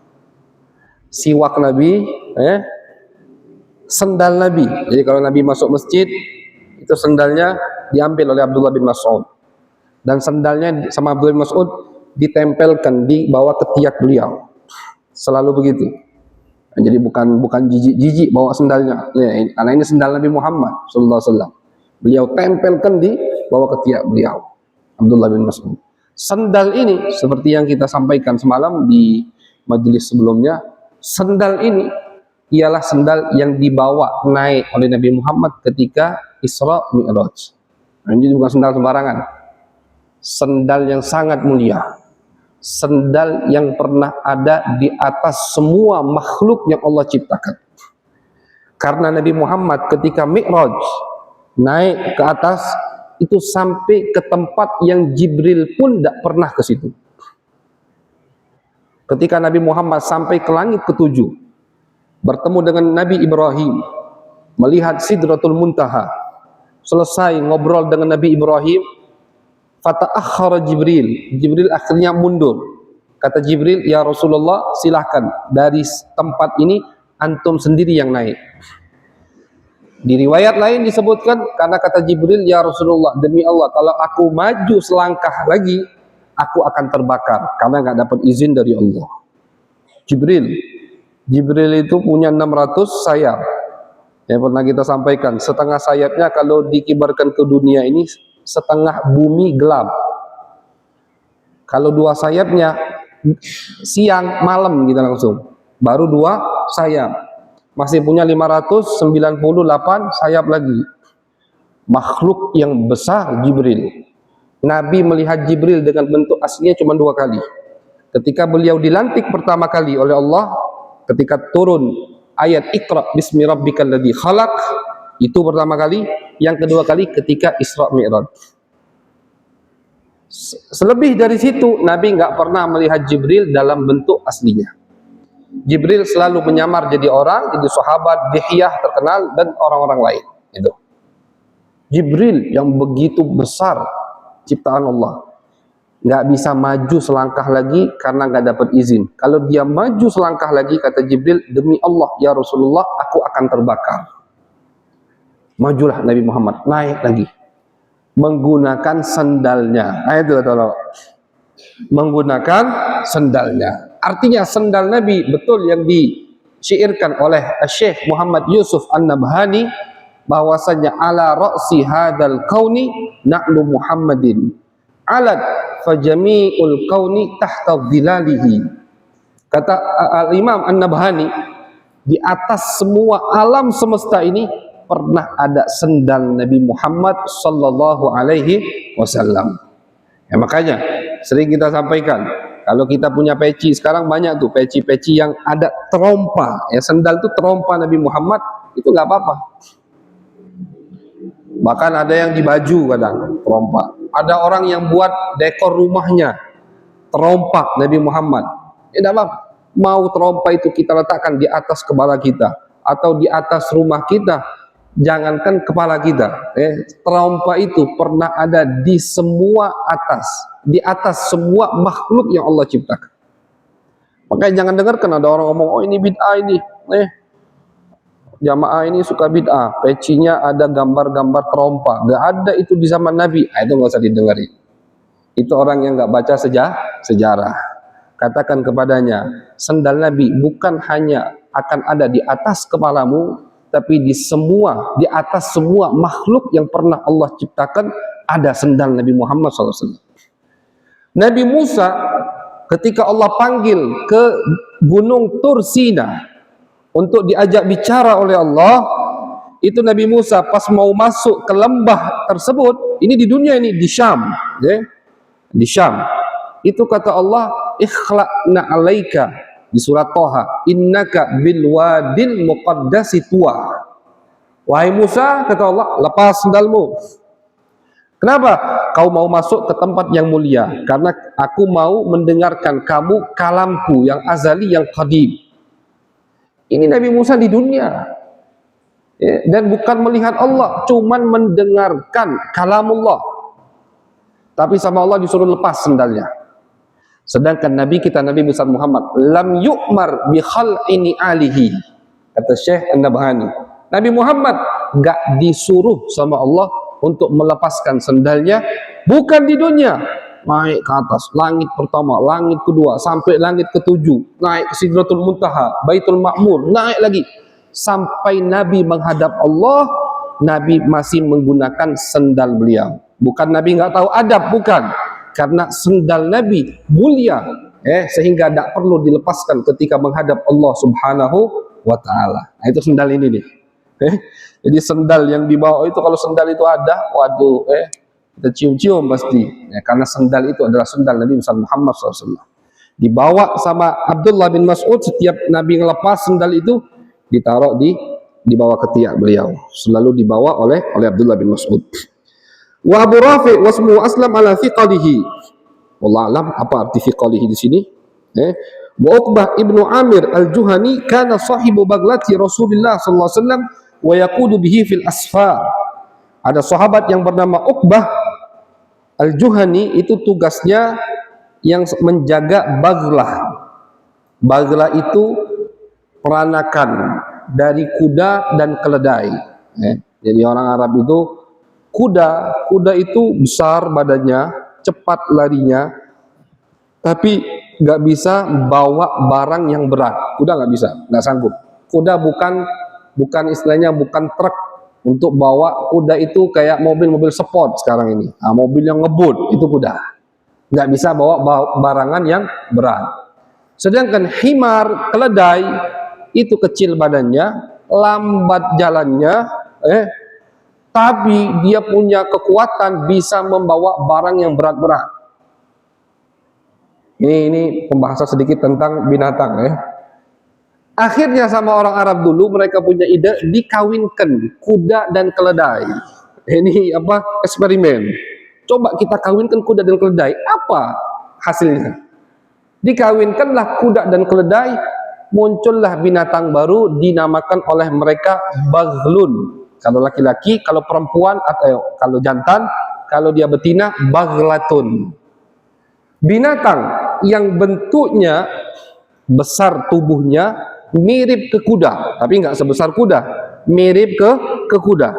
Siwak Nabi, sendal Nabi. Jadi kalau Nabi masuk masjid, itu sendalnya diambil oleh Abdullah bin Mas'ud, dan sendalnya sama Abdullah bin Mas'ud ditempelkan di bawah ketiak beliau, selalu begitu. Nah, jadi bukan jijik bawa sendalnya, karena ini sendal Nabi Muhammad SAW. Beliau tempelkan di bawah ketiak beliau, Abdullah bin Mas'ud. Sendal ini seperti yang kita sampaikan semalam di majelis sebelumnya, sendal ini ialah sendal yang dibawa naik oleh Nabi Muhammad ketika Isra Mi'raj. Nah, ini bukan sendal sembarangan, sendal yang sangat mulia, sendal yang pernah ada di atas semua makhluk yang Allah ciptakan. Karena Nabi Muhammad ketika Mi'raj naik ke atas itu sampai ke tempat yang Jibril pun tidak pernah ke situ. Ketika Nabi Muhammad sampai ke langit ketujuh, bertemu dengan Nabi Ibrahim, melihat Sidratul Muntaha, selesai ngobrol dengan Nabi Ibrahim, fata'akhkhara Jibril. Jibril akhirnya mundur. Kata Jibril, ya Rasulullah, silahkan dari tempat ini antum sendiri yang naik. Di riwayat lain disebutkan, karena kata Jibril, ya Rasulullah, demi Allah, kalau aku maju selangkah lagi, aku akan terbakar karena nggak dapat izin dari Allah. Jibril itu punya 600 sayap. Yang pernah kita sampaikan, setengah sayapnya kalau dikibarkan ke dunia ini, setengah bumi gelap. Kalau dua sayapnya, siang malam kita langsung. Baru dua sayap. Masih punya 598 sayap lagi. Makhluk yang besar Jibril. Nabi melihat Jibril dengan bentuk aslinya cuma 2 kali. Ketika beliau dilantik pertama kali oleh Allah, ketika turun ayat Iqra bismi rabbikal ladzi khalaq, itu pertama kali. Yang kedua kali ketika Isra Mi'raj. Selebih dari situ Nabi nggak pernah melihat Jibril dalam bentuk aslinya. Jibril selalu menyamar jadi orang, jadi sahabat, Dihyah terkenal, dan orang-orang lain. Itu Jibril yang begitu besar ciptaan Allah, nggak bisa maju selangkah lagi karena nggak dapat izin. Kalau dia maju selangkah lagi, kata Jibril, demi Allah ya Rasulullah, aku akan terbakar. Majulah Nabi Muhammad, naik lagi menggunakan sandalnya. Itu menggunakan sandalnya. Artinya sandal Nabi betul yang disyairkan oleh Syekh Muhammad Yusuf An-Nabhani, bahwasanya ala ra'si hadzal kauni na'lu Muhammadin alat fajami'ul kauni tahta dhilalihi. Kata Al-Imam An-Nabhani, di atas semua alam semesta ini pernah ada sendal Nabi Muhammad sallallahu alaihi wasallam. Ya, makanya sering kita sampaikan, kalau kita punya peci, sekarang banyak tuh peci-peci yang ada terompa, ya sendal tuh terompa Nabi Muhammad, itu nggak apa-apa. Bahkan ada yang di baju kadang terompa. Ada orang yang buat dekor rumahnya terompa Nabi Muhammad. Ya enggak apa-apa. Mau terompa itu kita letakkan di atas kepala kita atau di atas rumah kita, jangankan kepala kita. Terompa itu pernah ada di semua di atas semua makhluk yang Allah ciptakan. Makanya jangan dengarkan ada orang ngomong, oh ini bid'ah ini. Jamaah ini suka bid'ah, pecinya ada gambar-gambar terompa. Gak ada itu di zaman Nabi. Itu nggak usah didengarin. Itu orang yang nggak baca sejarah. Katakan kepadanya, sendal Nabi bukan hanya akan ada di atas kepalamu, tapi di atas semua makhluk yang pernah Allah ciptakan ada sendal Nabi Muhammad SAW. Nabi Musa ketika Allah panggil ke gunung Tursina untuk diajak bicara oleh Allah, itu Nabi Musa pas mau masuk ke lembah tersebut, ini di dunia ini, di Syam, ya, di Syam. Itu kata Allah, ikhla'na alaika, di surat Toha, innaka bil wadil muqaddasi tuwa. Wahai Musa, kata Allah, lepas sendalmu. Kenapa? Kau mau masuk ke tempat yang mulia, karena aku mau mendengarkan kamu kalamku yang azali, yang qadim. Ini Nabi Musa di dunia, ya, dan bukan melihat Allah, cuman mendengarkan kalamullah. Tapi sama Allah disuruh lepas sendalnya. Sedangkan Nabi kita, Nabi besar Muhammad, lam yu'mar bi khal'ini alihi, kata Syekh An-Nabhani, Nabi Muhammad gak disuruh sama Allah untuk melepaskan sendalnya, bukan di dunia, naik ke atas, langit pertama, langit kedua, sampai langit ketujuh, naik ke Sidratul Muntaha, Baitul Ma'mur, naik lagi, sampai Nabi menghadap Allah, Nabi masih menggunakan sendal beliau. Bukan Nabi nggak tahu adab, bukan, karena sendal Nabi mulia, sehingga tidak perlu dilepaskan ketika menghadap Allah Subhanahu wa Ta'ala. Nah, itu sendal ini nih. Jadi sendal yang dibawa itu, kalau sendal itu ada, waduh, kita cium-cium pasti, ya, karena sendal itu adalah sendal Nabi Muhammad SAW. Dibawa sama Abdullah bin Mas'ud, setiap Nabi ngelepas sendal itu ditaruh di bawah ketiak beliau, selalu dibawa oleh Abdullah bin Mas'ud. Wa Abu Rafi wasmu aslam ala thiqalihi. Wallahu alam apa arti thiqalihi di sini. Wa Uqbah ibnu Amir al-Juhani kana sahibu baglati Rasulullah sallallahu alaihi wasallam wa yaqudu bihi fil asfar. Ada sahabat yang bernama Uqbah al-Juhani, itu tugasnya yang menjaga baglah. Baglah itu peranakan dari kuda dan keledai. Jadi orang Arab itu, kuda itu besar badannya, cepat larinya, tapi nggak bisa bawa barang yang berat. Kuda nggak bisa, nggak sanggup. Kuda bukan istilahnya, bukan truk untuk bawa. Kuda itu kayak mobil sport sekarang ini, mobil yang ngebut, itu kuda. Nggak bisa bawa barangan yang berat. Sedangkan himar, keledai, itu kecil badannya, lambat jalannya, tapi dia punya kekuatan bisa membawa barang yang berat-berat. Ini pembahasan sedikit tentang binatang, Akhirnya sama orang Arab dulu, mereka punya ide dikawinkan kuda dan keledai. Ini apa? Eksperimen. Coba kita kawinkan kuda dan keledai, apa hasilnya? Dikawinkanlah kuda dan keledai, muncullah binatang baru dinamakan oleh mereka baghlun. Kalau laki-laki, kalau perempuan, atau kalau jantan, kalau dia betina, baghlatun. Binatang yang bentuknya besar, tubuhnya mirip ke kuda, tapi nggak sebesar kuda, mirip ke kuda.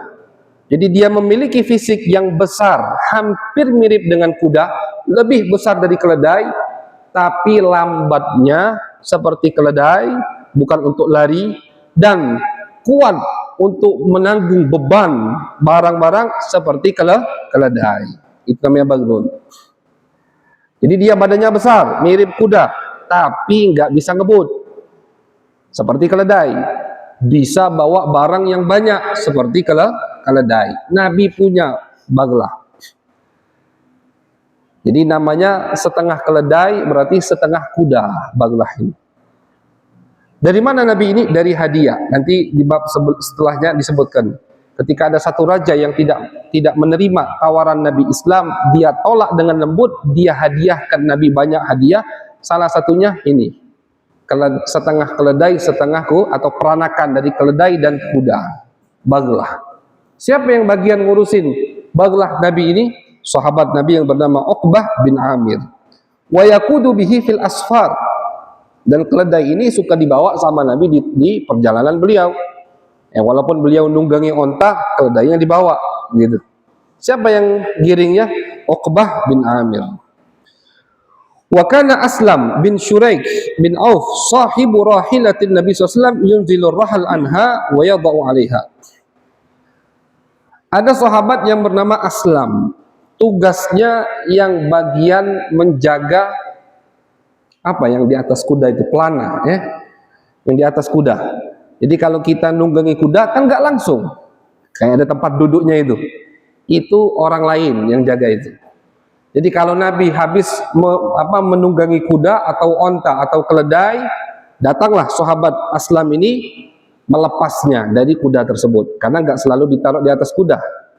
Jadi dia memiliki fisik yang besar, hampir mirip dengan kuda, lebih besar dari keledai, tapi lambatnya seperti keledai, bukan untuk lari, dan kuat untuk menanggung beban barang-barang seperti keledai. Itu namanya baghlun. Jadi dia badannya besar, mirip kuda, tapi nggak bisa ngebut seperti keledai. Bisa bawa barang yang banyak seperti keledai. Nabi punya baglah. Jadi namanya setengah keledai, berarti setengah kuda, baglah ini. Dari mana Nabi ini? Dari hadiah. Nanti di bab setelahnya disebutkan. Ketika ada satu raja yang tidak menerima tawaran Nabi Islam, dia tolak dengan lembut, dia hadiahkan Nabi banyak hadiah. Salah satunya ini, setengah keledai, setengah atau peranakan dari keledai dan kuda, baglah. Siapa yang bagian ngurusin baglah Nabi ini? Sahabat Nabi yang bernama Uqbah bin Amir. Wa yaqudu bihi fil asfar. Dan keledai ini suka dibawa sama Nabi di perjalanan beliau. Walaupun beliau nunggangi onta, keledainya dibawa, gitu. Siapa yang giringnya? Uqbah bin Amir. Wa kana Aslam bin Shuraik bin Auf sahibu rahilatin Nabi SAW yunzilur rahal anha wa yadau alaiha. Ada sahabat yang bernama Aslam, tugasnya yang bagian menjaga apa yang di atas kuda itu, pelana ya, yang di atas kuda. Jadi kalau kita nunggangi kuda kan nggak langsung, kayak ada tempat duduknya itu orang lain yang jaga itu. Jadi kalau Nabi habis menunggangi kuda atau onta atau keledai, datanglah sahabat Aslam ini melepasnya dari kuda tersebut, karena nggak selalu ditaruh di atas kuda,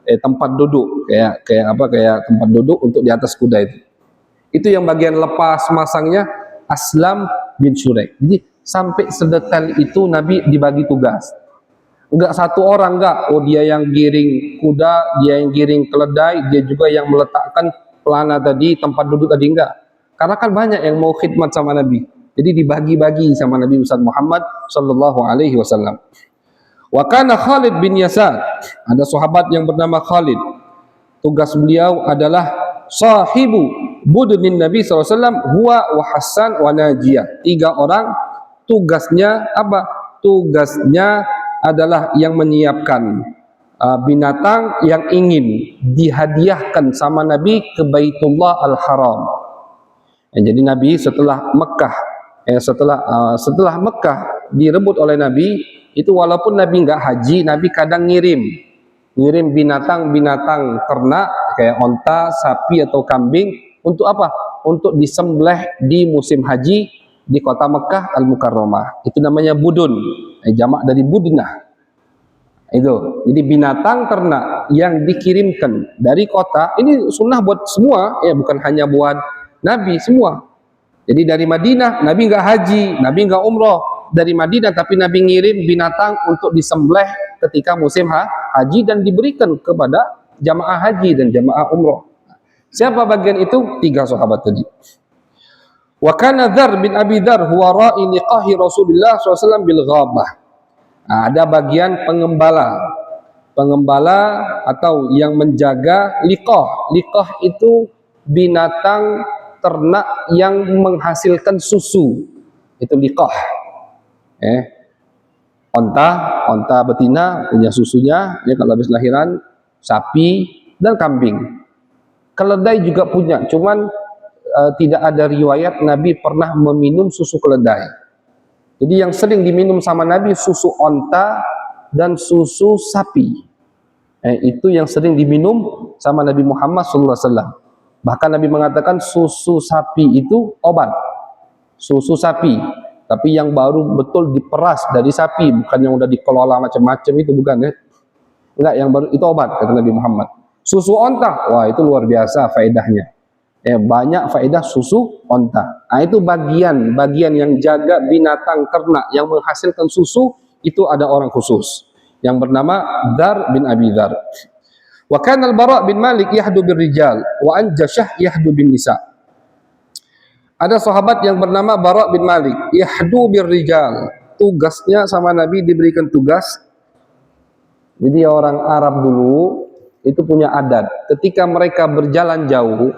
tempat duduk kayak tempat duduk untuk di atas kuda itu yang bagian lepas masangnya Aslam bin Syuraik. Jadi sampai sedetail itu Nabi dibagi tugas, enggak satu orang, enggak, oh dia yang giring kuda, dia yang giring keledai, dia juga yang meletakkan pelana tadi, tempat duduk tadi, enggak, karena kan banyak yang mau khidmat sama Nabi, jadi dibagi-bagi sama Nabi Muhammad Muhammad sallallahu alaihi wasallam. Wa kana Khalid bin Yasar, ada sahabat yang bernama Khalid, tugas beliau adalah sahibu budnin Nabi SAW, huwa wa Hasan wa Najiyah. 3 orang tugasnya apa? Tugasnya adalah yang menyiapkan binatang yang ingin dihadiahkan sama Nabi ke Baitullah Al-Haram. Jadi Nabi setelah Mekah, setelah Mekah direbut oleh Nabi, itu walaupun Nabi nggak haji, Nabi kadang ngirim binatang-binatang ternak kayak onta, sapi atau kambing untuk apa? Untuk disembelih di musim haji di kota Mekah Al-Mukarramah. Itu namanya budun, jamak dari budnah. Itu. Jadi binatang ternak yang dikirimkan dari kota, ini sunnah buat semua, ya bukan hanya buat Nabi, semua. Jadi dari Madinah, Nabi nggak haji, Nabi nggak umroh dari Madinah, tapi Nabi ngirim binatang untuk disembelih ketika musim haji dan diberikan kepada jamaah haji dan jamaah umroh. Siapa bagian itu? 3 sahabat tadi. Wa kana Dzar bin Abi Dzar huwa ra'i liqahi Rasulullah SAW bil ghabah. Ada bagian pengembala atau yang menjaga liqah. Liqah itu binatang ternak yang menghasilkan susu, itu liqah. Onta betina punya susunya, ya kalau habis lahiran, sapi dan kambing. Keledai juga punya, cuman tidak ada riwayat Nabi pernah meminum susu keledai. Jadi yang sering diminum sama Nabi susu onta dan susu sapi. Itu yang sering diminum sama Nabi Muhammad SAW. Bahkan Nabi mengatakan susu sapi itu obat. Susu sapi, tapi yang baru betul diperas dari sapi, bukan yang udah dikelola macam-macam, itu bukan ya. Enggak, yang baru itu obat, kata Nabi Muhammad. Susu onta, wah itu luar biasa faedahnya. Banyak faedah susu onta. Itu bagian yang jaga binatang ternak yang menghasilkan susu, itu ada orang khusus yang bernama Dzar bin Abi Dzar. Wa kana al-Bara' bin Malik yahdu bir rijal wa Anjashah yahdu bin nisa. Ada sahabat yang bernama Bara' bin Malik, yahdu bir rijal, tugasnya sama Nabi diberikan tugas. Jadi orang Arab dulu itu punya adat, ketika mereka berjalan jauh,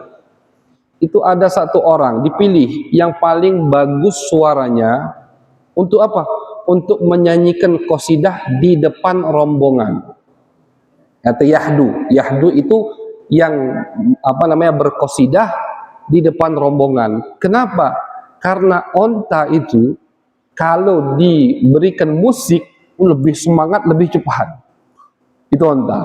itu ada satu orang dipilih yang paling bagus suaranya untuk apa? Untuk menyanyikan qasidah di depan rombongan. Atau yahdu itu yang berqasidah di depan rombongan. Kenapa? Karena onta itu kalau diberikan musik lebih semangat, lebih cepat. Itu onta.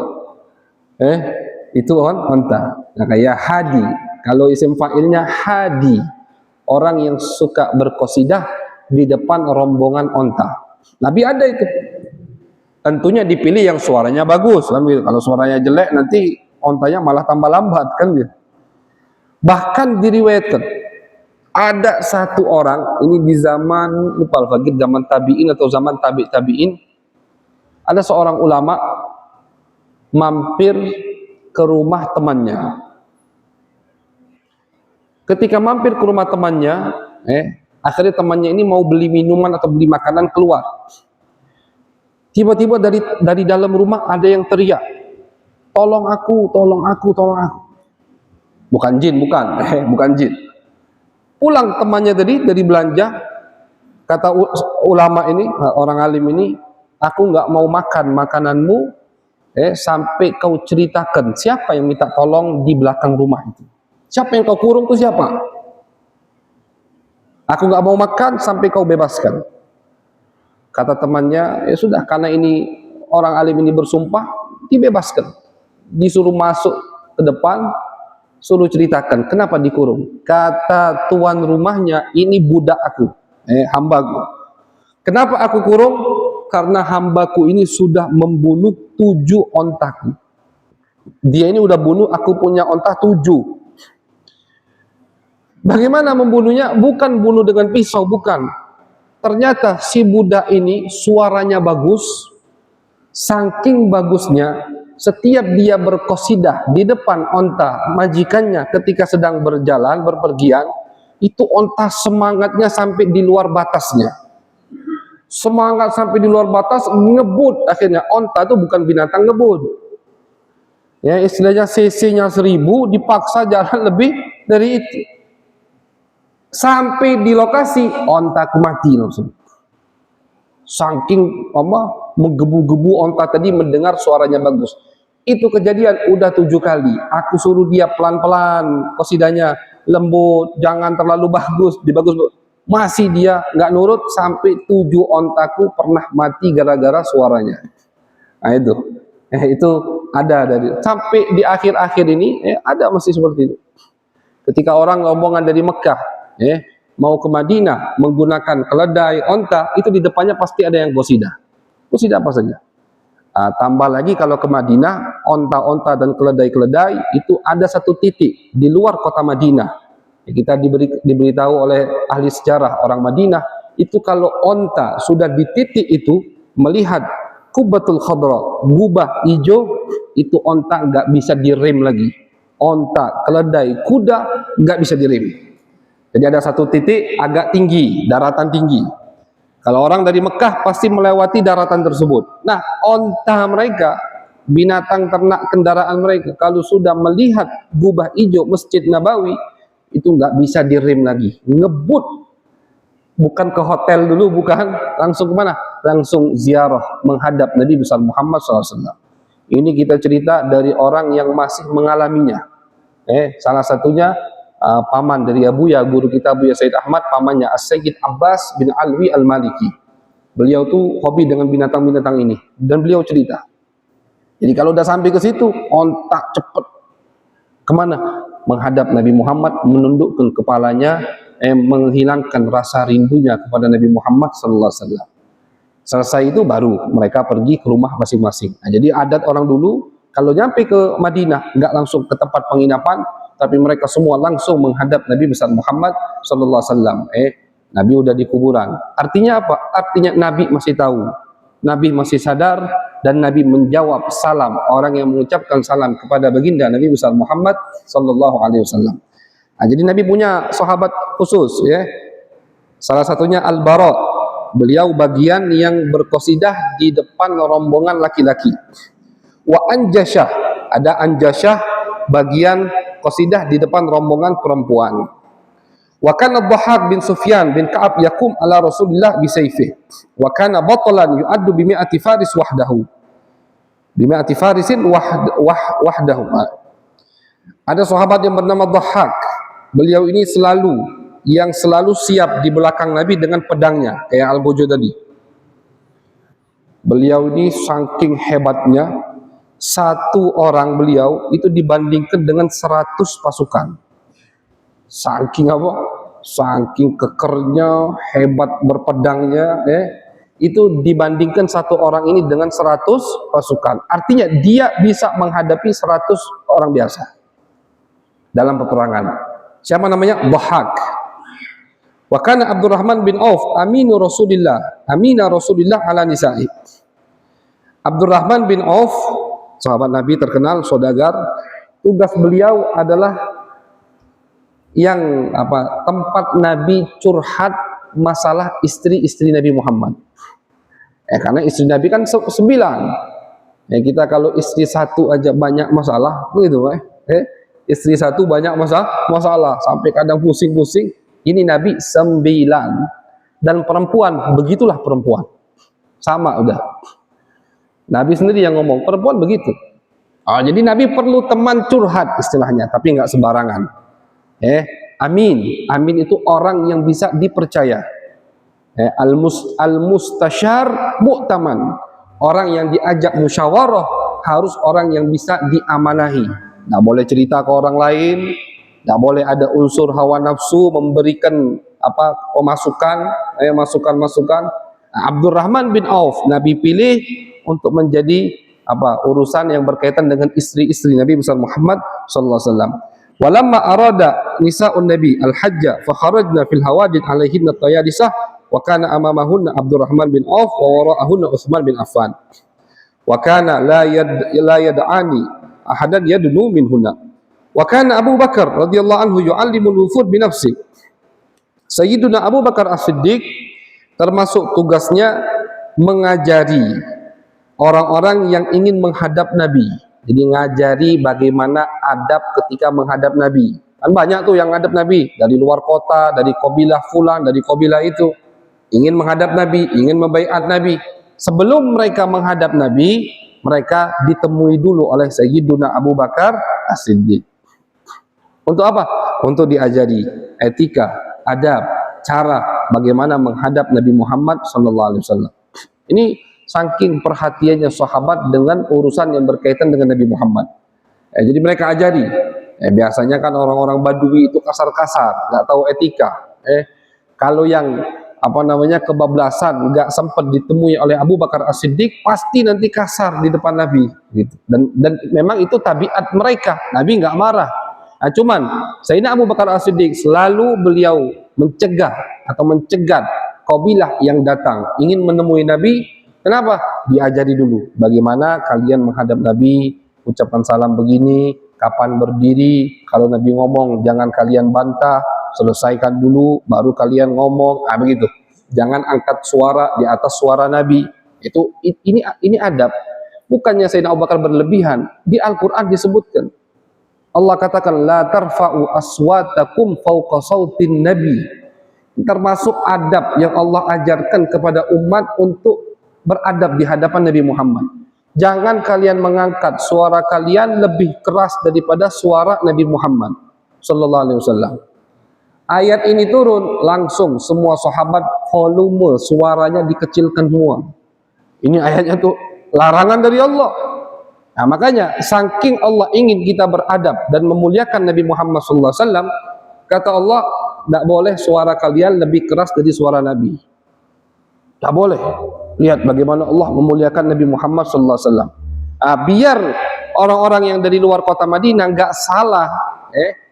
Itu onta. Nah, kayak hadi. Kalau isim fa'ilnya hadi, orang yang suka berqasidah di depan rombongan onta. Nabi ada itu. Tentunya dipilih yang suaranya bagus, kan gitu. Kalau suaranya jelek nanti ontanya malah tambah lambat, kan gitu. Bahkan diriwayatkan ada satu orang, ini di zaman lupa al-Faqih, zaman tabi'in atau zaman tabi'in, ada seorang ulama mampir ke rumah temannya. Ketika mampir ke rumah temannya, akhirnya temannya ini mau beli minuman atau beli makanan keluar. Tiba-tiba dari dalam rumah ada yang teriak, tolong aku, tolong aku, tolong aku. Bukan jin, bukan jin. Pulang temannya tadi dari belanja, kata ulama ini, orang alim ini, aku nggak mau makan makananmu sampai kau ceritakan siapa yang minta tolong di belakang rumah itu. Siapa yang kau kurung itu siapa? Aku nggak mau makan sampai kau bebaskan. Kata temannya, ya sudah, karena ini orang alim ini bersumpah, dibebaskan. Disuruh masuk ke depan, suruh ceritakan kenapa dikurung. Kata tuan rumahnya, ini budak aku, hambaku. Kenapa aku kurung? Karena hambaku ini sudah membunuh 7 ontaku. Dia ini udah bunuh, aku punya onta 7. Bagaimana membunuhnya? Bukan bunuh dengan pisau, bukan. Ternyata si budak ini suaranya bagus. Saking bagusnya, setiap dia berqasidah di depan onta majikannya ketika sedang berjalan, berpergian, itu onta semangatnya sampai di luar batasnya. Semangat sampai di luar batas, ngebut. Akhirnya onta itu bukan binatang ngebut. Ya, istilahnya cc-nya 1000, dipaksa jalan lebih dari itu. Sampai di lokasi, ontaku mati langsung. Saking menggebu-gebu onta tadi mendengar suaranya bagus. Itu kejadian udah 7 kali. Aku suruh dia pelan-pelan, qasidahnya lembut, jangan terlalu bagus, dibagus. Masih dia nggak nurut, sampai 7 ontaku pernah mati gara-gara suaranya. Nah itu ada dari sampai di akhir-akhir ini, ada masih seperti itu. Ketika orang rombongan dari Mekah mau ke Madinah menggunakan keledai, onta, itu di depannya pasti ada yang qasidah. Qasidah apa saja. Tambah lagi kalau ke Madinah, onta-onta dan keledai-keledai itu ada satu titik di luar kota Madinah. Kita diberitahu oleh ahli sejarah orang Madinah, itu kalau onta sudah di titik itu melihat Qubbatul Khadra, gubah hijau, itu onta nggak bisa direm lagi. Onta, keledai, kuda nggak bisa direm. Jadi ada satu titik agak tinggi, daratan tinggi. Kalau orang dari Mekah pasti melewati daratan tersebut. Nah, onta mereka, binatang ternak kendaraan mereka, kalau sudah melihat gubah hijau Masjid Nabawi, itu nggak bisa direm lagi. Ngebut. Bukan ke hotel dulu, bukan. Langsung kemana? Langsung ziarah, menghadap Nabi besar Muhammad SAW. Ini kita cerita dari orang yang masih mengalaminya. Salah satunya paman dari Abuya, guru kita Abuya Said Ahmad, pamannya As-Sayyid Abbas bin Alwi Al-Maliki. Beliau tuh hobi dengan binatang-binatang ini, dan beliau cerita. Jadi kalau udah sampai ke situ, ontak cepet kemana? Menghadap Nabi Muhammad, menundukkan kepalanya, menghilangkan rasa rindunya kepada Nabi Muhammad SAW. Selesai itu baru mereka pergi ke rumah masing-masing. Nah, jadi adat orang dulu kalau nyampe ke Madinah nggak langsung ke tempat penginapan, tapi mereka semua langsung menghadap Nabi besar Muhammad SAW. Nabi udah di kuburan. Artinya apa? Artinya Nabi masih tahu, Nabi masih sadar, dan Nabi menjawab salam orang yang mengucapkan salam kepada baginda Nabi besar Muhammad SAW. Nah, jadi Nabi punya sahabat khusus, salah satunya Al-Bara. Beliau bagian yang berqasidah di depan rombongan laki-laki. Wa Anjasyah, ada Anjasyah bagian qasidah di depan rombongan perempuan. Wa kana Dhahhak bin Sufyan bin Ka'ab yakum ala Rasulillah bi sayfih. Wa kana batalan yu'addu bi mi'ati faris wahdahu. Bi mi'ati farisin wahdahu. Ada sahabat yang bernama Dhahhak. Beliau ini selalu siap di belakang Nabi dengan pedangnya, kayak Al-Bojo tadi. Beliau ini saking hebatnya, satu orang beliau itu dibandingkan dengan 100 pasukan. Saking apa? Saking kekernya, hebat berpedangnya, itu dibandingkan satu orang ini dengan 100 pasukan. Artinya dia bisa menghadapi 100 orang biasa dalam peperangan. Siapa namanya? Dhahhak. Wa kana Abdurrahman bin Auf aminu Rasulillah, amina Rasulillah ala nisa'i. Abdurrahman bin Auf, sahabat Nabi terkenal, saudagar. Tugas beliau adalah yang tempat Nabi curhat masalah istri-istri Nabi Muhammad. Karena istri Nabi kan 9. Kita kalau istri satu aja banyak masalah, begitu, istri satu banyak masalah sampai kadang pusing-pusing. Ini Nabi 9, dan perempuan begitulah perempuan, sama udah. Nabi sendiri yang ngomong perempuan begitu. Jadi Nabi perlu teman curhat istilahnya, tapi nggak sembarangan. amin. Amin itu orang yang bisa dipercaya. Al-mustasyar mu'taman. Orang yang diajak musyawarah harus orang yang bisa diamanahi. Tidak boleh cerita ke orang lain, tidak boleh ada unsur hawa nafsu memberikan masukan. Abdurrahman bin Auf Nabi pilih untuk menjadi urusan yang berkaitan dengan istri-istri Nabi besar Muhammad sallallahu alaihi wasallam. Walamma arada nisa'un nabi al-hajja fa kharajna fil hawadin alaihinna tayadisah wa kana amamahunna Abdurrahman bin Auf wa wara'ahunna Utsman bin Affan wa kana la yad'ani ahadan yadnu minhunna wa kana Abu Bakar radhiyallahu anhu yu'allimul wufud bi nafsi. Sayyiduna Abu Bakar As-Siddiq termasuk tugasnya mengajari orang-orang yang ingin menghadap Nabi. Jadi ngajari bagaimana adab ketika menghadap Nabi. Kan banyak tuh yang menghadap Nabi dari luar kota, dari kabilah fulan, dari kabilah itu, ingin menghadap Nabi, ingin membaiat Nabi. Sebelum mereka menghadap Nabi, mereka ditemui dulu oleh Sayyiduna Abu Bakar As-Siddiq. Untuk apa? Untuk diajari etika, adab, cara bagaimana menghadap Nabi Muhammad SAW. Ini saking perhatiannya sahabat dengan urusan yang berkaitan dengan Nabi Muhammad. Jadi mereka ajari. Biasanya kan orang-orang Badui itu kasar-kasar, nggak tahu etika. Kalau yang kebablasan nggak sempat ditemui oleh Abu Bakar As-Siddiq, pasti nanti kasar di depan Nabi. Gitu. Dan memang itu tabiat mereka. Nabi nggak marah. Nah, cuman Sayyidina Abu Bakar As-Siddiq selalu beliau mencegah atau mencegat kabilah yang datang ingin menemui Nabi. Kenapa? Diajari dulu bagaimana kalian menghadap Nabi, ucapan salam begini, kapan berdiri, kalau Nabi ngomong jangan kalian bantah, selesaikan dulu baru kalian ngomong. Begitu. Jangan angkat suara di atas suara Nabi. Ini adab. Bukannya Sayyidina Abu Bakar berlebihan. Di Al-Qur'an disebutkan. Allah katakan la tarfa'u aswatakum fawqa sautin nabi. Termasuk adab yang Allah ajarkan kepada umat untuk beradab di hadapan Nabi Muhammad. Jangan kalian mengangkat suara kalian lebih keras daripada suara Nabi Muhammad sallallahu alaihi wasallam. Ayat ini turun langsung semua sahabat volume suaranya dikecilkan semua. Ini ayatnya tuh larangan dari Allah. Nah, makanya saking Allah ingin kita beradab dan memuliakan Nabi Muhammad sallallahu alaihi wasallam, kata Allah, tidak boleh suara kalian lebih keras dari suara Nabi. Tak boleh. Lihat bagaimana Allah memuliakan Nabi Muhammad SAW. Biar orang-orang yang dari luar kota Madinah nggak salah,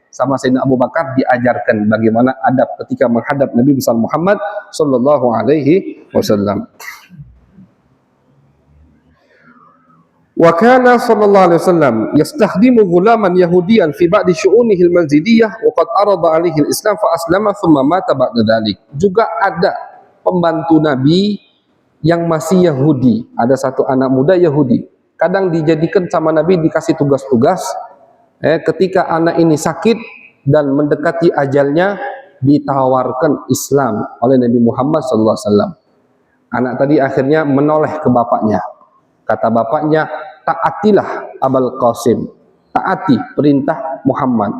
sama Sayyidina Abu Bakar diajarkan bagaimana adab ketika menghadap Nabi besar Muhammad Sallallahu Alaihi Wasallam. Wa kana sallallahu alaihi wasallam yastakhdimu ghulaman yahudiyan fi ba'di syu'unihi al-manziliyah wa qad arada alaihi al-islam fa aslama thumma mata ba'da dhalik. Juga ada pembantu Nabi yang masih Yahudi, ada satu anak muda Yahudi, kadang dijadikan sama Nabi dikasih tugas-tugas. Ketika anak ini sakit dan mendekati ajalnya, ditawarkan Islam oleh Nabi Muhammad SAW. Anak tadi akhirnya menoleh ke bapaknya. Kata bapaknya, taatilah Abul Qasim, taati perintah Muhammad.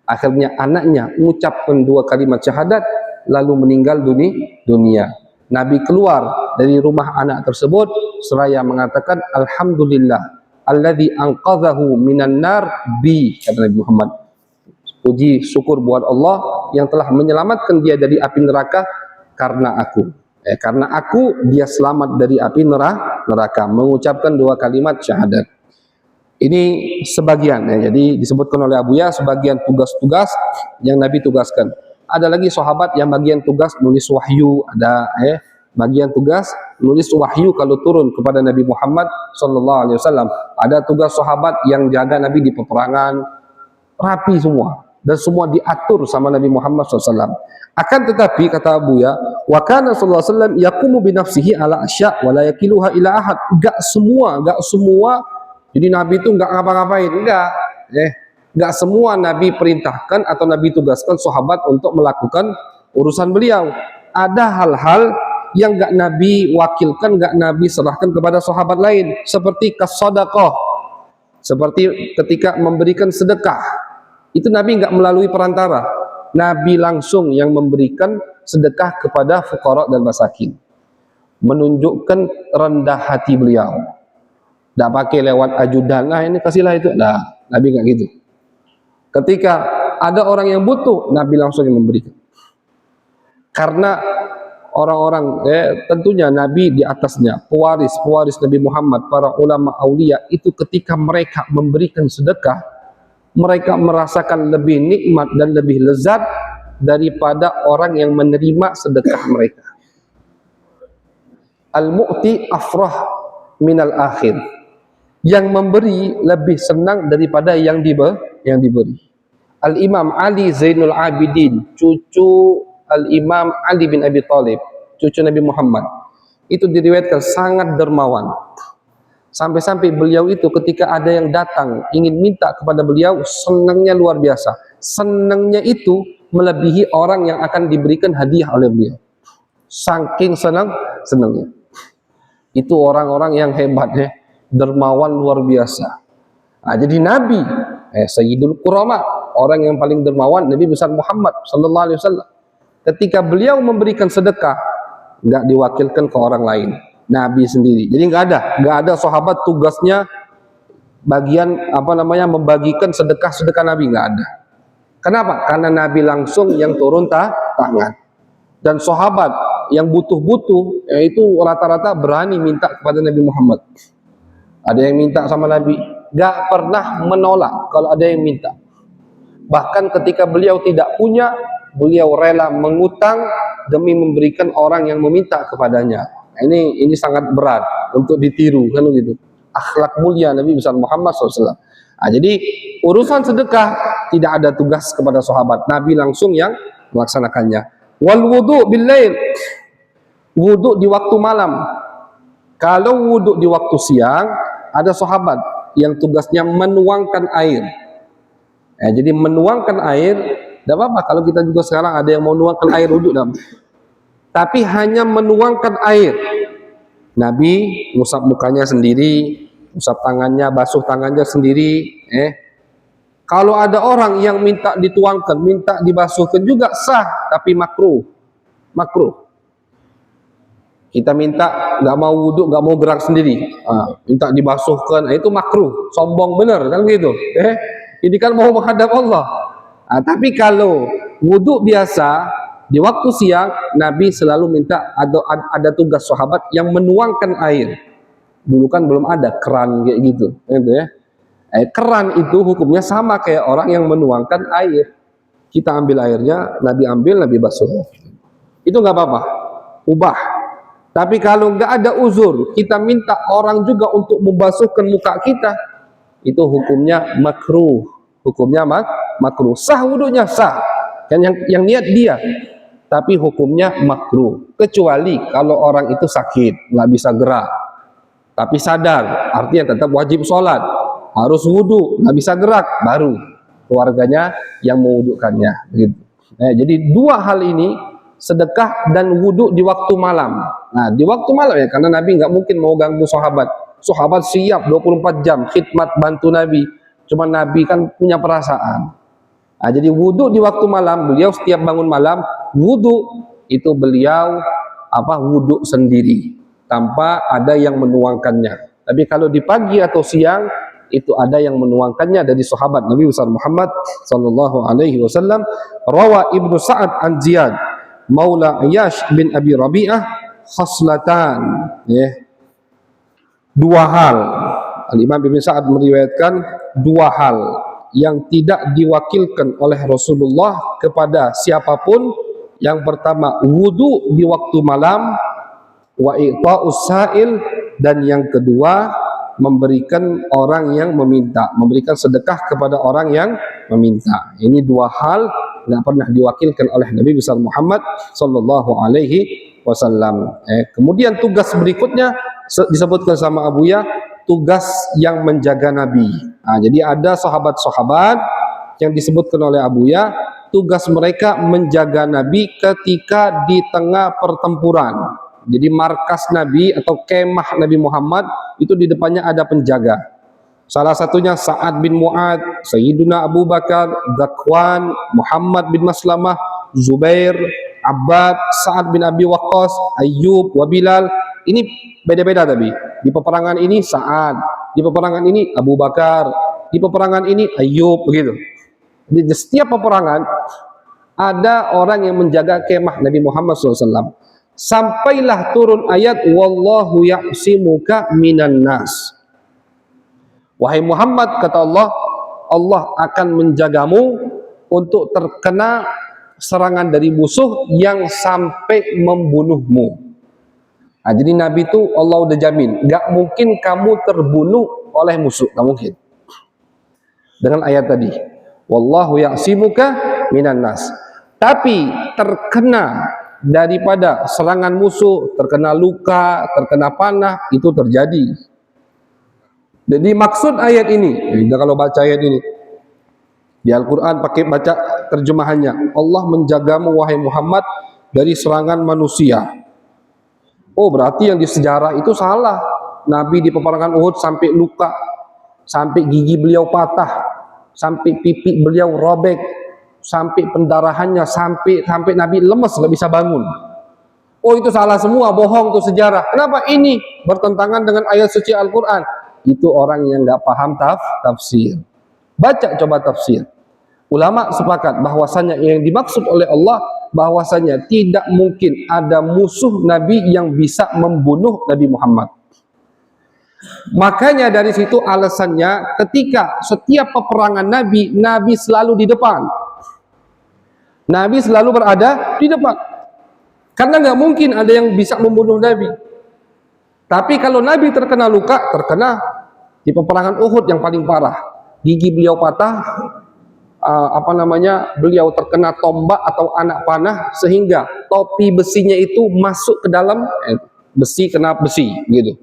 Akhirnya anaknya mengucapkan 2 kalimat syahadat, lalu meninggal dunia. Nabi keluar dari rumah anak tersebut seraya mengatakan alhamdulillah alladzi anqadhahu minan nar bi, kata Nabi Muhammad. Puji syukur buat Allah yang telah menyelamatkan dia dari api neraka karena aku. Karena aku dia selamat dari api neraka, mengucapkan 2 kalimat syahadat. Ini sebagian jadi disebutkan oleh Abu Ya sebagian tugas-tugas yang Nabi tugaskan. Ada lagi sahabat yang bagian tugas nulis wahyu, ada bagian tugas nulis wahyu kalau turun kepada Nabi Muhammad sallallahu alaihi wasallam. Ada tugas sahabat yang jaga Nabi di peperangan, rapi semua dan semua diatur sama Nabi Muhammad SAW. Akan tetapi kata Abu Ya, wa kana sallallahu alaihi wasallam yaqumu bi nafsihi ala asya' wa la yakiluha ila ahad. Enggak semua jadi Nabi itu enggak ngapa-ngapain, enggak semua Nabi perintahkan atau Nabi tugaskan sahabat untuk melakukan urusan beliau. Ada hal-hal yang enggak Nabi wakilkan, enggak Nabi serahkan kepada sahabat lain, seperti kas-shadaqah, seperti ketika memberikan sedekah. Itu Nabi enggak melalui perantara. Nabi langsung yang memberikan sedekah kepada fuqara dan masakin, menunjukkan rendah hati beliau. Tak pakai lewat ajudan, nah ini kasihlah itu. Nah, Nabi nggak gitu. Ketika ada orang yang butuh, Nabi langsung yang memberikan. Karena orang-orang, tentunya Nabi di atasnya, pewaris Nabi Muhammad, para ulama aulia itu ketika mereka memberikan sedekah, mereka merasakan lebih nikmat dan lebih lezat daripada orang yang menerima sedekah mereka. Al-mu'ti afrah minal akhir. Yang memberi lebih senang daripada yang diberi. Al-Imam Ali Zainul Abidin, cucu Al-Imam Ali bin Abi Thalib, cucu Nabi Muhammad, itu diriwayatkan sangat dermawan. Sampai-sampai beliau itu ketika ada yang datang ingin minta kepada beliau, senangnya luar biasa. Senangnya itu melebihi orang yang akan diberikan hadiah oleh beliau. Saking senangnya. Itu orang-orang yang hebat, dermawan luar biasa. Nah, jadi Nabi, Sayyidul Qurama, orang yang paling dermawan, Nabi besar Muhammad sallallahu alaihi wasallam. Ketika beliau memberikan sedekah, nggak diwakilkan ke orang lain, Nabi sendiri. Jadi nggak ada sahabat tugasnya bagian membagikan sedekah Nabi, nggak ada. Kenapa? Karena Nabi langsung yang turun tangan. Dan sahabat yang butuh-butuh, yaitu rata-rata berani minta kepada Nabi Muhammad. Ada yang minta sama Nabi, nggak pernah menolak kalau ada yang minta. Bahkan ketika beliau tidak punya, beliau rela mengutang demi memberikan orang yang meminta kepadanya. Ini sangat berat untuk ditiru, kan begitu. Akhlak mulia Nabi besar Muhammad SAW. Nah, jadi urusan sedekah tidak ada tugas kepada sahabat, Nabi langsung yang melaksanakannya. Wal wudu bil lail, wudu di waktu malam. Kalau wudu di waktu siang, ada sahabat yang tugasnya menuangkan air. Jadi menuangkan air, tidak apa-apa kalau kita juga sekarang ada yang mau nuangkan air wudu, tapi hanya menuangkan air. Nabi ngusap mukanya sendiri, ngusap tangannya, basuh tangannya sendiri. Kalau ada orang yang minta dituangkan, minta dibasuhkan juga sah, tapi makruh. Kita minta nggak mau wudhu, nggak mau gerak sendiri, minta dibasuhkan, itu makruh, sombong bener kan gitu. Ini kan mau menghadap Allah. Tapi kalau wudhu biasa di waktu siang, Nabi selalu minta ada tugas sahabat yang menuangkan air. Dulu kan belum ada keran kayak gitu, keran itu hukumnya sama kayak orang yang menuangkan air. Kita ambil airnya, Nabi ambil, Nabi basuh. Itu nggak apa-apa, ubah. Tapi kalau nggak ada uzur, kita minta orang juga untuk membasuhkan muka kita, itu hukumnya makruh. Hukumnya makruh. Sah wudunya sah, kan yang niat dia, tapi hukumnya makruh. Kecuali kalau orang itu sakit, nggak bisa gerak, tapi sadar, artinya tetap wajib sholat, harus wudhu, nggak bisa gerak, baru keluarganya yang mewudhukannya. Gitu. Jadi dua hal ini, sedekah dan wudhu di waktu malam. Nah, di waktu malam ya, karena Nabi nggak mungkin mau ganggu sahabat. Sahabat siap 24 jam khidmat bantu Nabi. Cuma Nabi kan punya perasaan. Nah, jadi wudhu di waktu malam, beliau setiap bangun malam wudhu, itu beliau wudhu sendiri tanpa ada yang menuangkannya. Tapi kalau di pagi atau siang, itu ada yang menuangkannya dari sahabat Nabi besar Muhammad sallallahu alaihi wasallam. Rawa Ibnu Sa'ad an Ziyad Maula Ayash bin Abi Rabi'ah khaslatan, dua hal. Al-Imam Ibnu Sa'ad meriwayatkan dua hal yang tidak diwakilkan oleh Rasulullah kepada siapapun. Yang pertama, wudu di waktu malam, wa i'ta'us sa'il, dan yang kedua, memberikan orang yang meminta, memberikan sedekah kepada orang yang meminta. Ini dua hal nggak pernah diwakilkan oleh Nabi besar Muhammad sallallahu alaihi wasallam. Kemudian tugas berikutnya disebutkan sama Abuya, tugas yang menjaga Nabi. Jadi ada sahabat-sahabat yang disebutkan oleh Abuya, tugas mereka menjaga Nabi ketika di tengah pertempuran. Jadi markas Nabi atau kemah Nabi Muhammad itu di depannya ada penjaga. Salah satunya Sa'ad bin Mu'ad, Sayyiduna Abu Bakar, Zakwan, Muhammad bin Maslamah, Zubair, Abbad, Sa'ad bin Abi Waqqas, Ayyub, wa Bilal. Ini beda-beda tapi. Di peperangan ini Sa'ad, di peperangan ini Abu Bakar, di peperangan ini Ayyub, begitu. Di setiap peperangan ada orang yang menjaga kemah Nabi Muhammad SAW. Sampailah turun ayat wallahu ya'simuka minan nas. Wahai Muhammad, kata Allah, Allah akan menjagamu untuk terkena serangan dari musuh yang sampai membunuhmu. Nah, jadi Nabi itu Allah udah jamin, gak mungkin kamu terbunuh oleh musuh, gak mungkin. Dengan ayat tadi, wallahu ya'simuka minan nas. Tapi terkena daripada serangan musuh, terkena luka, terkena panah, itu terjadi. Jadi maksud ayat ini, kita kalau baca ayat ini di Al-Quran pakai baca terjemahannya, Allah menjagamu wahai Muhammad dari serangan manusia. Oh, berarti yang di sejarah itu salah. Nabi di peperangan Uhud sampai luka, sampai gigi beliau patah, sampai pipi beliau robek, sampai pendarahannya, sampai Nabi lemes nggak bisa bangun. Oh, itu salah semua, bohong itu sejarah. Kenapa ini bertentangan dengan ayat suci Al-Quran? Itu orang yang nggak paham tafsir. Baca coba tafsir. Ulama sepakat bahwasanya yang dimaksud oleh Allah bahwasanya tidak mungkin ada musuh Nabi yang bisa membunuh Nabi Muhammad. Makanya dari situ alasannya ketika setiap peperangan Nabi, Nabi selalu di depan. Nabi selalu berada di depan. Karena nggak mungkin ada yang bisa membunuh Nabi. Tapi kalau Nabi terkena luka, terkena di peperangan Uhud yang paling parah, gigi beliau patah, beliau terkena tombak atau anak panah sehingga topi besinya itu masuk ke dalam besi, kena besi, gitu.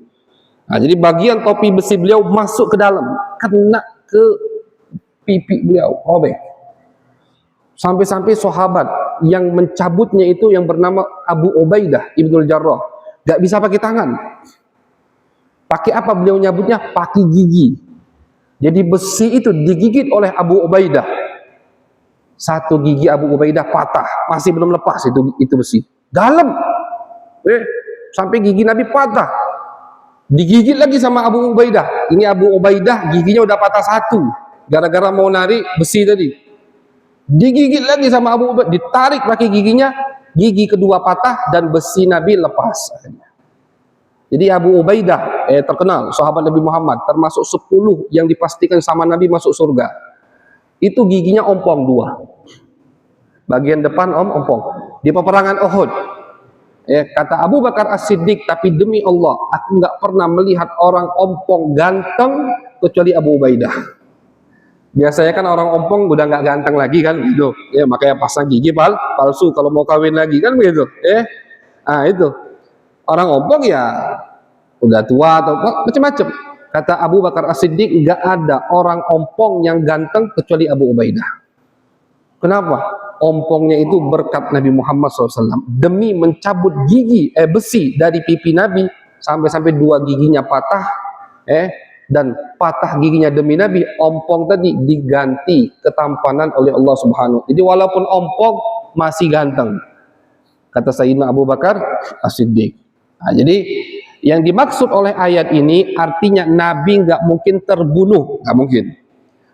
Nah, jadi bagian topi besi beliau masuk ke dalam, kena ke pipi beliau, robek. Sampai-sampai sahabat yang mencabutnya itu yang bernama Abu Ubaidah Ibnul Jarrah, gak bisa pakai tangan. Pakai apa beliau nyabutnya? Pakai gigi. Jadi besi itu digigit oleh Abu Ubaidah. Satu gigi Abu Ubaidah patah, masih belum lepas itu besi. Dalam. Sampai gigi Nabi patah. Digigit lagi sama Abu Ubaidah. Ini Abu Ubaidah giginya udah patah satu. Gara-gara mau narik besi tadi. Digigit lagi sama Abu Ubaidah, ditarik pakai giginya, gigi kedua patah dan besi Nabi lepas. Jadi Abu Ubaidah terkenal sahabat Nabi Muhammad, termasuk 10 yang dipastikan sama Nabi masuk surga. Itu giginya ompong 2. Bagian depan ompong. Di peperangan Uhud, kata Abu Bakar As-Siddiq, tapi demi Allah, aku nggak pernah melihat orang ompong ganteng kecuali Abu Ubaidah. Biasanya kan orang ompong udah nggak ganteng lagi kan, gitu. Ya makanya pasang gigi palsu kalau mau kawin lagi kan begitu. Nah itu. Orang ompong ya udah tua atau macam-macam. Kata Abu Bakar As-Siddiq, nggak ada orang ompong yang ganteng kecuali Abu Ubaidah. Kenapa? Ompongnya itu berkat Nabi Muhammad SAW. Demi mencabut gigi besi dari pipi Nabi sampai 2 giginya patah, dan patah giginya demi Nabi, ompong tadi diganti ketampanan oleh Allah Subhanahu. Jadi walaupun ompong masih ganteng. Kata Sayyidina Abu Bakar As-Siddiq. Nah, jadi yang dimaksud oleh ayat ini artinya Nabi nggak mungkin terbunuh, nggak mungkin.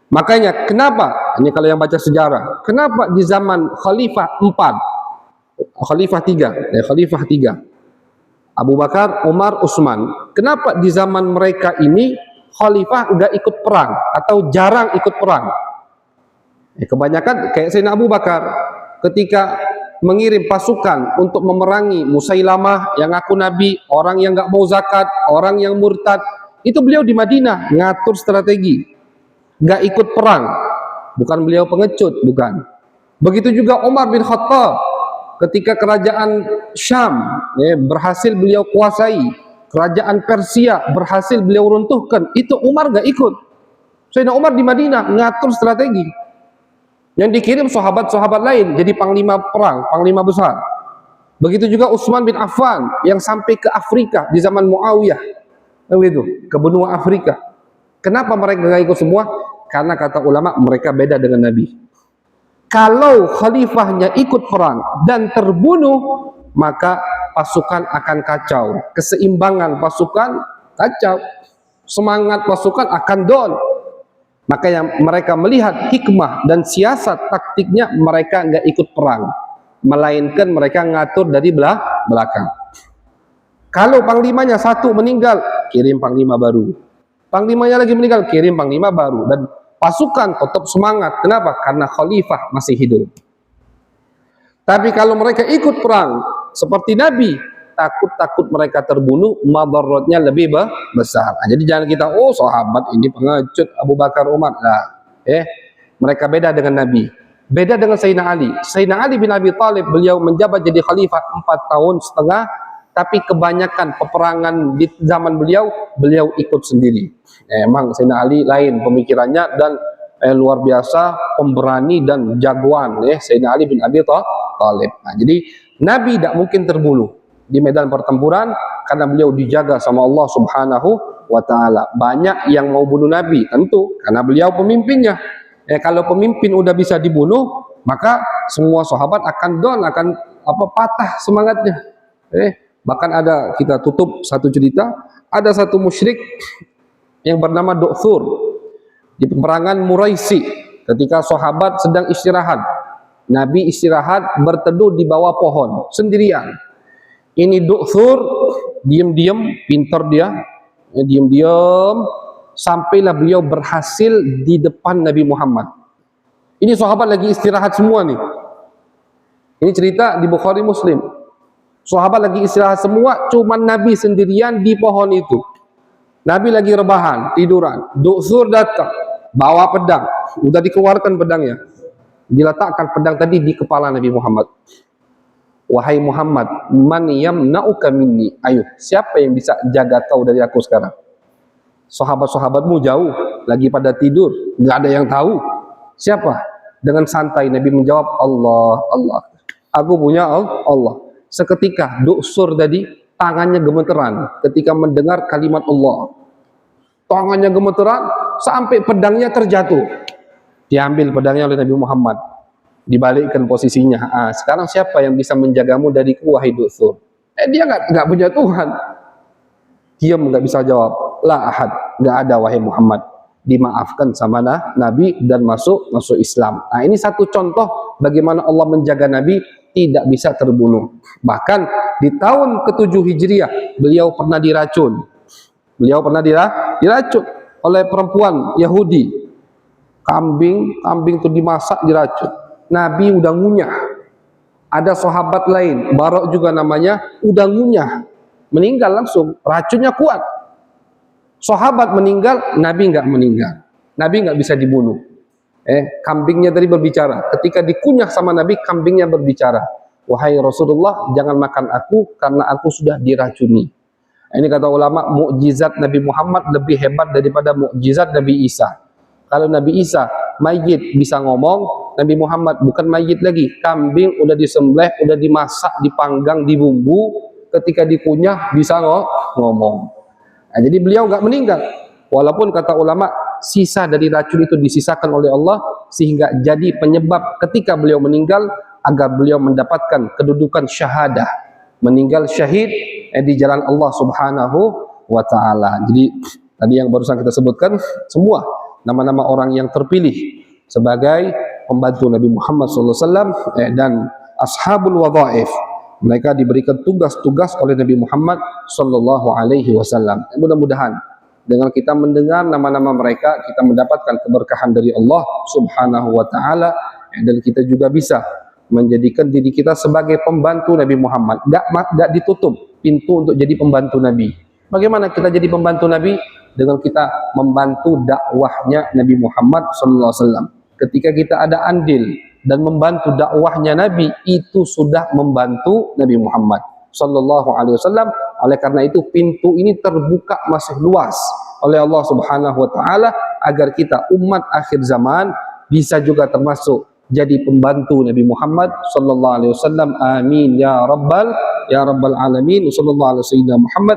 Makanya kenapa? Ini kalau yang baca sejarah, kenapa di zaman Khalifah 3, Abu Bakar, Umar, Utsman, kenapa di zaman mereka ini Khalifah nggak ikut perang atau jarang ikut perang? Kebanyakan kayak Sayyidina Abu Bakar ketika mengirim pasukan untuk memerangi Musailamah yang ngaku nabi, orang yang nggak mau zakat, orang yang murtad, itu beliau di Madinah ngatur strategi, nggak ikut perang. Bukan beliau pengecut, bukan. Begitu juga Umar bin Khattab ketika kerajaan Syam berhasil beliau kuasai, kerajaan Persia berhasil beliau runtuhkan, itu Umar nggak ikut. Sayyidina Umar di Madinah ngatur strategi. Yang dikirim sahabat-sahabat lain jadi panglima perang, panglima besar. Begitu juga Utsman bin Affan yang sampai ke Afrika di zaman Muawiyah, begitu, ke benua Afrika. Kenapa mereka nggak ikut semua? Karena kata ulama mereka beda dengan Nabi. Kalau khalifahnya ikut perang dan terbunuh, maka pasukan akan kacau, keseimbangan pasukan kacau, semangat pasukan akan down. Maka yang mereka melihat hikmah dan siasat taktiknya, mereka nggak ikut perang, melainkan mereka ngatur dari belakang. Kalau panglimanya satu meninggal, kirim panglima baru. Panglimanya lagi meninggal, kirim panglima baru. Dan pasukan tetap semangat. Kenapa? Karena khalifah masih hidup. Tapi kalau mereka ikut perang seperti Nabi, takut mereka terbunuh, madaratnya lebih besar. Nah, jadi jangan kita, oh sahabat ini pengecut, Abu Bakar, Umar. Nah, mereka beda dengan Nabi. Beda dengan Sayyidina Ali. Sayyidina Ali bin Abi Thalib, beliau menjabat jadi khalifah 4 tahun setengah, tapi kebanyakan peperangan di zaman beliau ikut sendiri. Emang Sayyidina Ali lain pemikirannya dan luar biasa pemberani dan jagoan, Sayyidina Ali bin Abi Thalib. Nah, jadi Nabi tidak mungkin terbunuh di medan pertempuran karena beliau dijaga sama Allah Subhanahu wa taala. Banyak yang mau bunuh Nabi, tentu karena beliau pemimpinnya. Kalau pemimpin udah bisa dibunuh, maka semua sahabat akan down, akan patah semangatnya. Bahkan ada, kita tutup satu cerita, ada satu musyrik yang bernama Du'thur di peperangan Muraisi, ketika sahabat sedang istirahat. Nabi istirahat berteduh di bawah pohon sendirian. Ini Du'thur diam-diam, pintar dia, diam-diam sampailah beliau berhasil di depan Nabi Muhammad. Ini sahabat lagi istirahat semua nih. Ini cerita di Bukhari Muslim. Sahabat lagi istirahat semua, cuman Nabi sendirian di pohon itu. Nabi lagi rebahan, tiduran. Du'thur datang, bawa pedang. Udah dikeluarkan pedangnya. Diletakkan pedang tadi di kepala Nabi Muhammad. Wahai Muhammad, man yamna'uka minni? Ayo, siapa yang bisa jaga kau dari aku sekarang? Sahabat-sahabatmu jauh, lagi pada tidur, nggak ada yang tahu. Siapa? Dengan santai Nabi menjawab, Allah, Allah. Aku punya Allah. Seketika Du'thur tadi tangannya gemeteran ketika mendengar kalimat Allah. Tangannya gemeteran sampai pedangnya terjatuh. Diambil pedangnya oleh Nabi Muhammad, dibalikkan posisinya. Sekarang siapa yang bisa menjagamu dariku, wahai Du'thur? Dia nggak punya Tuhan. Diam, nggak bisa jawab. La ahad, nggak ada wahai Muhammad. Dimaafkan sama Nabi dan masuk Islam. Nah, ini satu contoh bagaimana Allah menjaga Nabi tidak bisa terbunuh. Bahkan di tahun ke-7 Hijriah beliau pernah diracun. Beliau pernah diracun oleh perempuan Yahudi. Kambing itu dimasak, diracun. Nabi udah ngunyah. Ada sahabat lain, Barok juga namanya, udah ngunyah, meninggal langsung, racunnya kuat. Sahabat meninggal, Nabi nggak meninggal. Nabi nggak bisa dibunuh. Kambingnya tadi berbicara. Ketika dikunyah sama Nabi, kambingnya berbicara. Wahai Rasulullah, jangan makan aku karena aku sudah diracuni. Ini kata ulama, mukjizat Nabi Muhammad lebih hebat daripada mukjizat Nabi Isa. Kalau Nabi Isa mayit bisa ngomong, Nabi Muhammad bukan mayit lagi. Kambing udah disembelih, udah dimasak, dipanggang, dibumbu, ketika dikunyah bisa ngomong. Nah, jadi beliau nggak meninggal. Walaupun kata ulama, sisa dari racun itu disisakan oleh Allah sehingga jadi penyebab ketika beliau meninggal agar beliau mendapatkan kedudukan syahadah, meninggal syahid di jalan Allah Subhanahu wa taala. Jadi tadi yang barusan kita sebutkan semua nama-nama orang yang terpilih sebagai pembantu Nabi Muhammad SAW dan ashabul wadhaif. Mereka diberikan tugas-tugas oleh Nabi Muhammad Sallallahu Alaihi Wasallam. Mudah-mudahan dengan kita mendengar nama-nama mereka, kita mendapatkan keberkahan dari Allah Subhanahu Wa Taala, dan kita juga bisa menjadikan diri kita sebagai pembantu Nabi Muhammad. Gak ditutup pintu untuk jadi pembantu Nabi. Bagaimana kita jadi pembantu Nabi? Dengan kita membantu dakwahnya Nabi Muhammad Sallallahu Alaihi Wasallam. Ketika kita ada andil dan membantu dakwahnya Nabi, itu sudah membantu Nabi Muhammad Sallallahu Alaihi Wasallam. Oleh karena itu pintu ini terbuka masih luas oleh Allah Subhanahu Wa Taala agar kita umat akhir zaman bisa juga termasuk jadi pembantu Nabi Muhammad Sallallahu Alaihi Wasallam. Amin ya rabbal alamin. Sallallahu alaihi wasallam Muhammad.